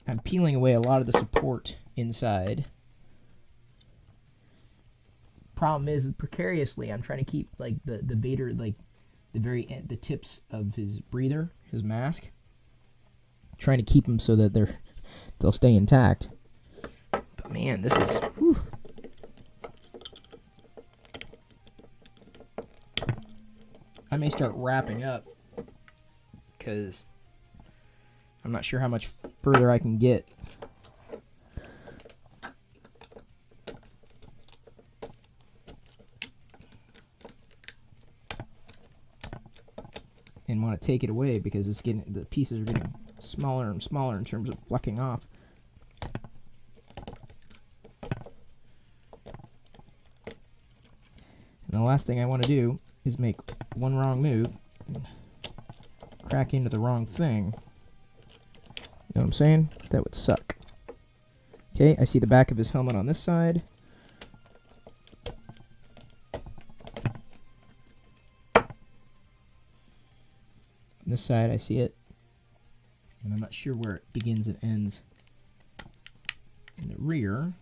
I'm peeling away a lot of the support inside. Problem is, precariously, I'm trying to keep like the Vader, like the very end, the tips of his breather, his mask. Trying to keep them so that they'll stay intact. But man, this is... Whew. I may start wrapping up because I'm not sure how much further I can get. And want to take it away because the pieces are getting smaller and smaller in terms of flecking off. And the last thing I want to do is make one wrong move and crack into the wrong thing. You know what I'm saying? That would suck. Okay, I see the back of his helmet on this side. On this side, I see it. And I'm not sure where it begins and ends in the rear.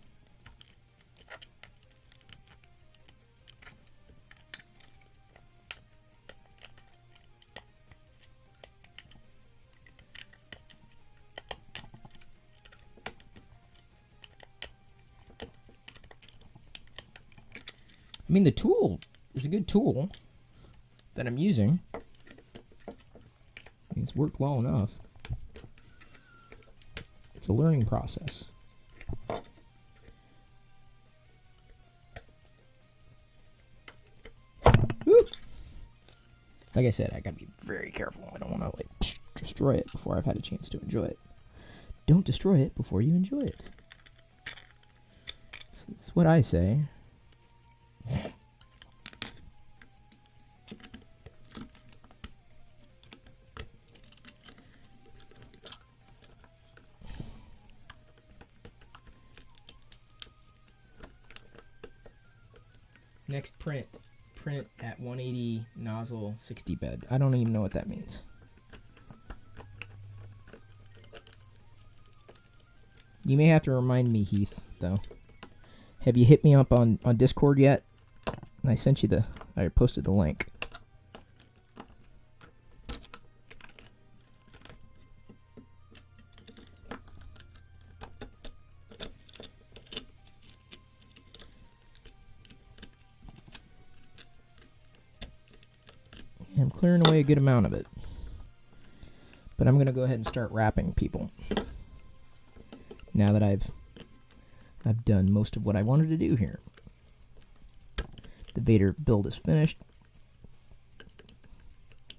I mean, the tool is a good tool that I'm using. It's worked well enough. It's a learning process. Woo! Like I said, I gotta be very careful. I don't want to like destroy it before I've had a chance to enjoy it. Don't destroy it before you enjoy it. That's what I say. Next print at 180 nozzle 60 bed. I don't even know what that means. You may have to remind me, Heath, though. Have you hit me up on Discord yet? I sent you I posted the link. I'm clearing away a good amount of it. But I'm going to go ahead and start wrapping people. Now that I've done most of what I wanted to do here. The Vader build is finished.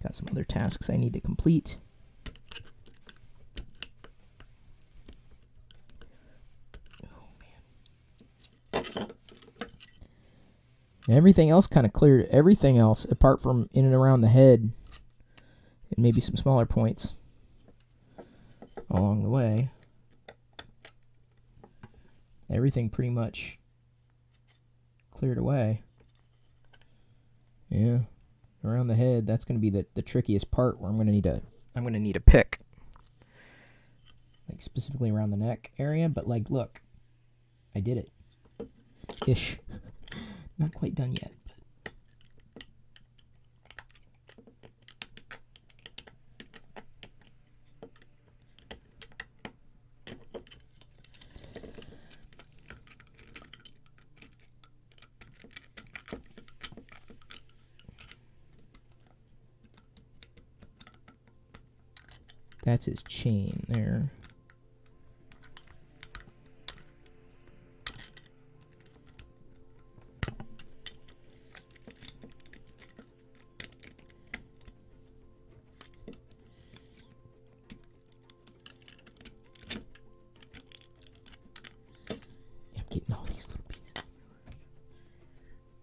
Got some other tasks I need to complete. Everything else kind of cleared. Everything else, apart from in and around the head, and maybe some smaller points along the way. Everything pretty much cleared away. Yeah, around the head. That's going to be the trickiest part, where I'm going to need a pick, like specifically around the neck area. But like, look, I did it. Ish. Not quite done yet. That's his chain there. Getting all these little pieces.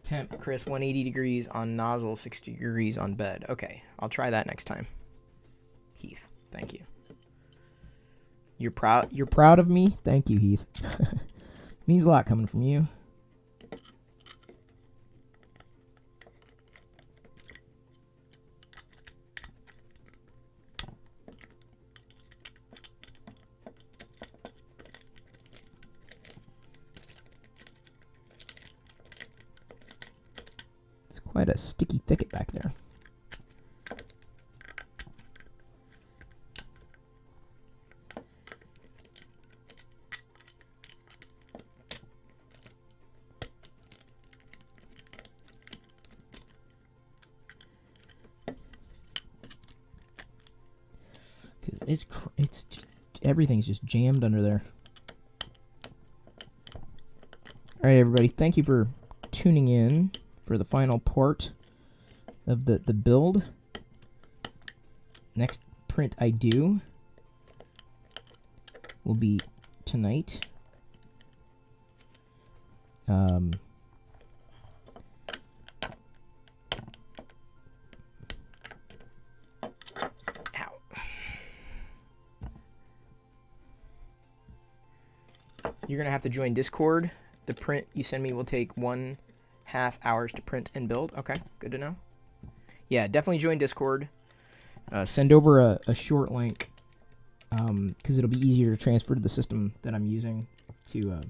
Temp, Chris, 180 degrees on nozzle, 60 degrees on bed. Okay, I'll try that next time. Heath, thank you. You're proud of me? Thank you, Heath. Means a lot coming from you. Quite a sticky thicket back there. It's just, everything's just jammed under there. All right, everybody. Thank you for tuning in for the final part of the build. Next print I do will be tonight. Ow. You're gonna have to join Discord. The print you send me will take 1.5 hours to print and build. Okay, good to know. Yeah, definitely join Discord. Send over a short link, because it'll be easier to transfer to the system that I'm using to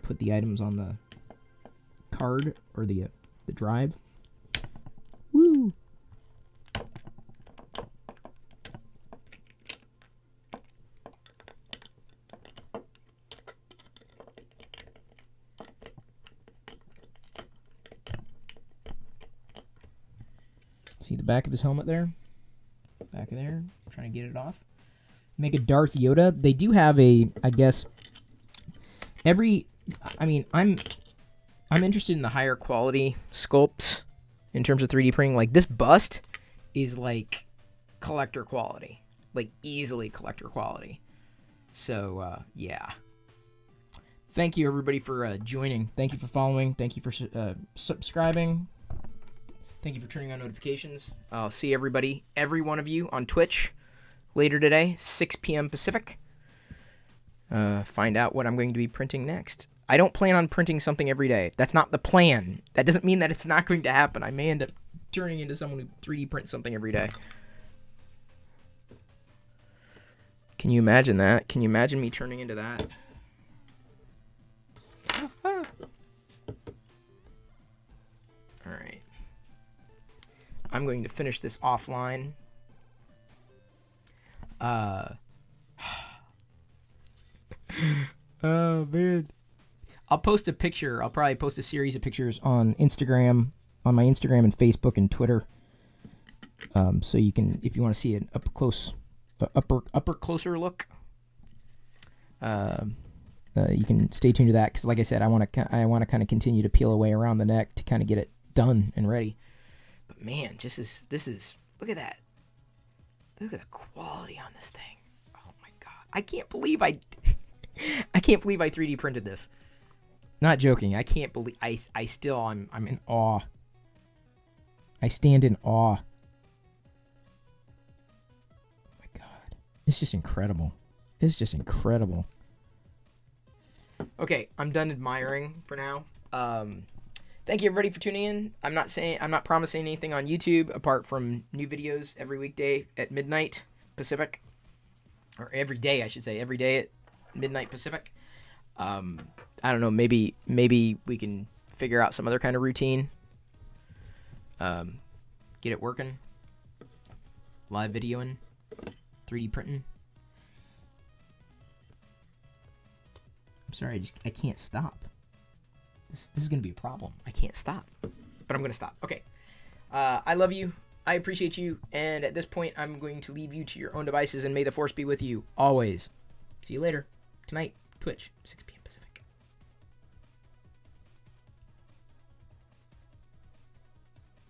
put the items on the card or the drive. Woo! See the back of his helmet there? Back of there. I'm trying to get it off. Make a Darth Yoda. They do have a, I guess, I mean, I'm interested in the higher quality sculpts in terms of 3D printing. Like, this bust is like collector quality. Like, easily collector quality. So, yeah. Thank you, everybody, for joining. Thank you for following. Thank you for subscribing. Thank you for turning on notifications. I'll see everybody, every one of you, on Twitch later today, 6 p.m. Pacific. Find out what I'm going to be printing next. I don't plan on printing something every day. That's not the plan. That doesn't mean that it's not going to happen. I may end up turning into someone who 3D prints something every day. Can you imagine that? Can you imagine me turning into that? All right. I'm going to finish this offline. Oh, man. I'll post a picture. I'll probably post a series of pictures on Instagram, on my Instagram and Facebook and Twitter. So you can, if you want to see an upper closer look. That'll you can stay tuned to that because, like I said, I want to kind of continue to peel away around the neck to kind of get it done and ready. But man, this is look at that. Look at the quality on this thing. Oh my god, I can't believe I 3D printed this. Not joking. I can't believe I still I'm in awe. I stand in awe. Oh my god, it's just incredible. It's just incredible. Okay, I'm done admiring for now. Thank you everybody for tuning in. I'm not promising anything on YouTube apart from new videos every weekday at midnight Pacific, or every day I should say, every day at midnight Pacific. I don't know. Maybe we can figure out some other kind of routine. Get it working. Live videoing, 3D printing. I'm sorry, I can't stop. This is gonna be a problem. I can't stop, but I'm gonna stop. Okay. I love you. I appreciate you. And at this point, I'm going to leave you to your own devices. And may the force be with you always. See you later tonight. Twitch 6 p.m.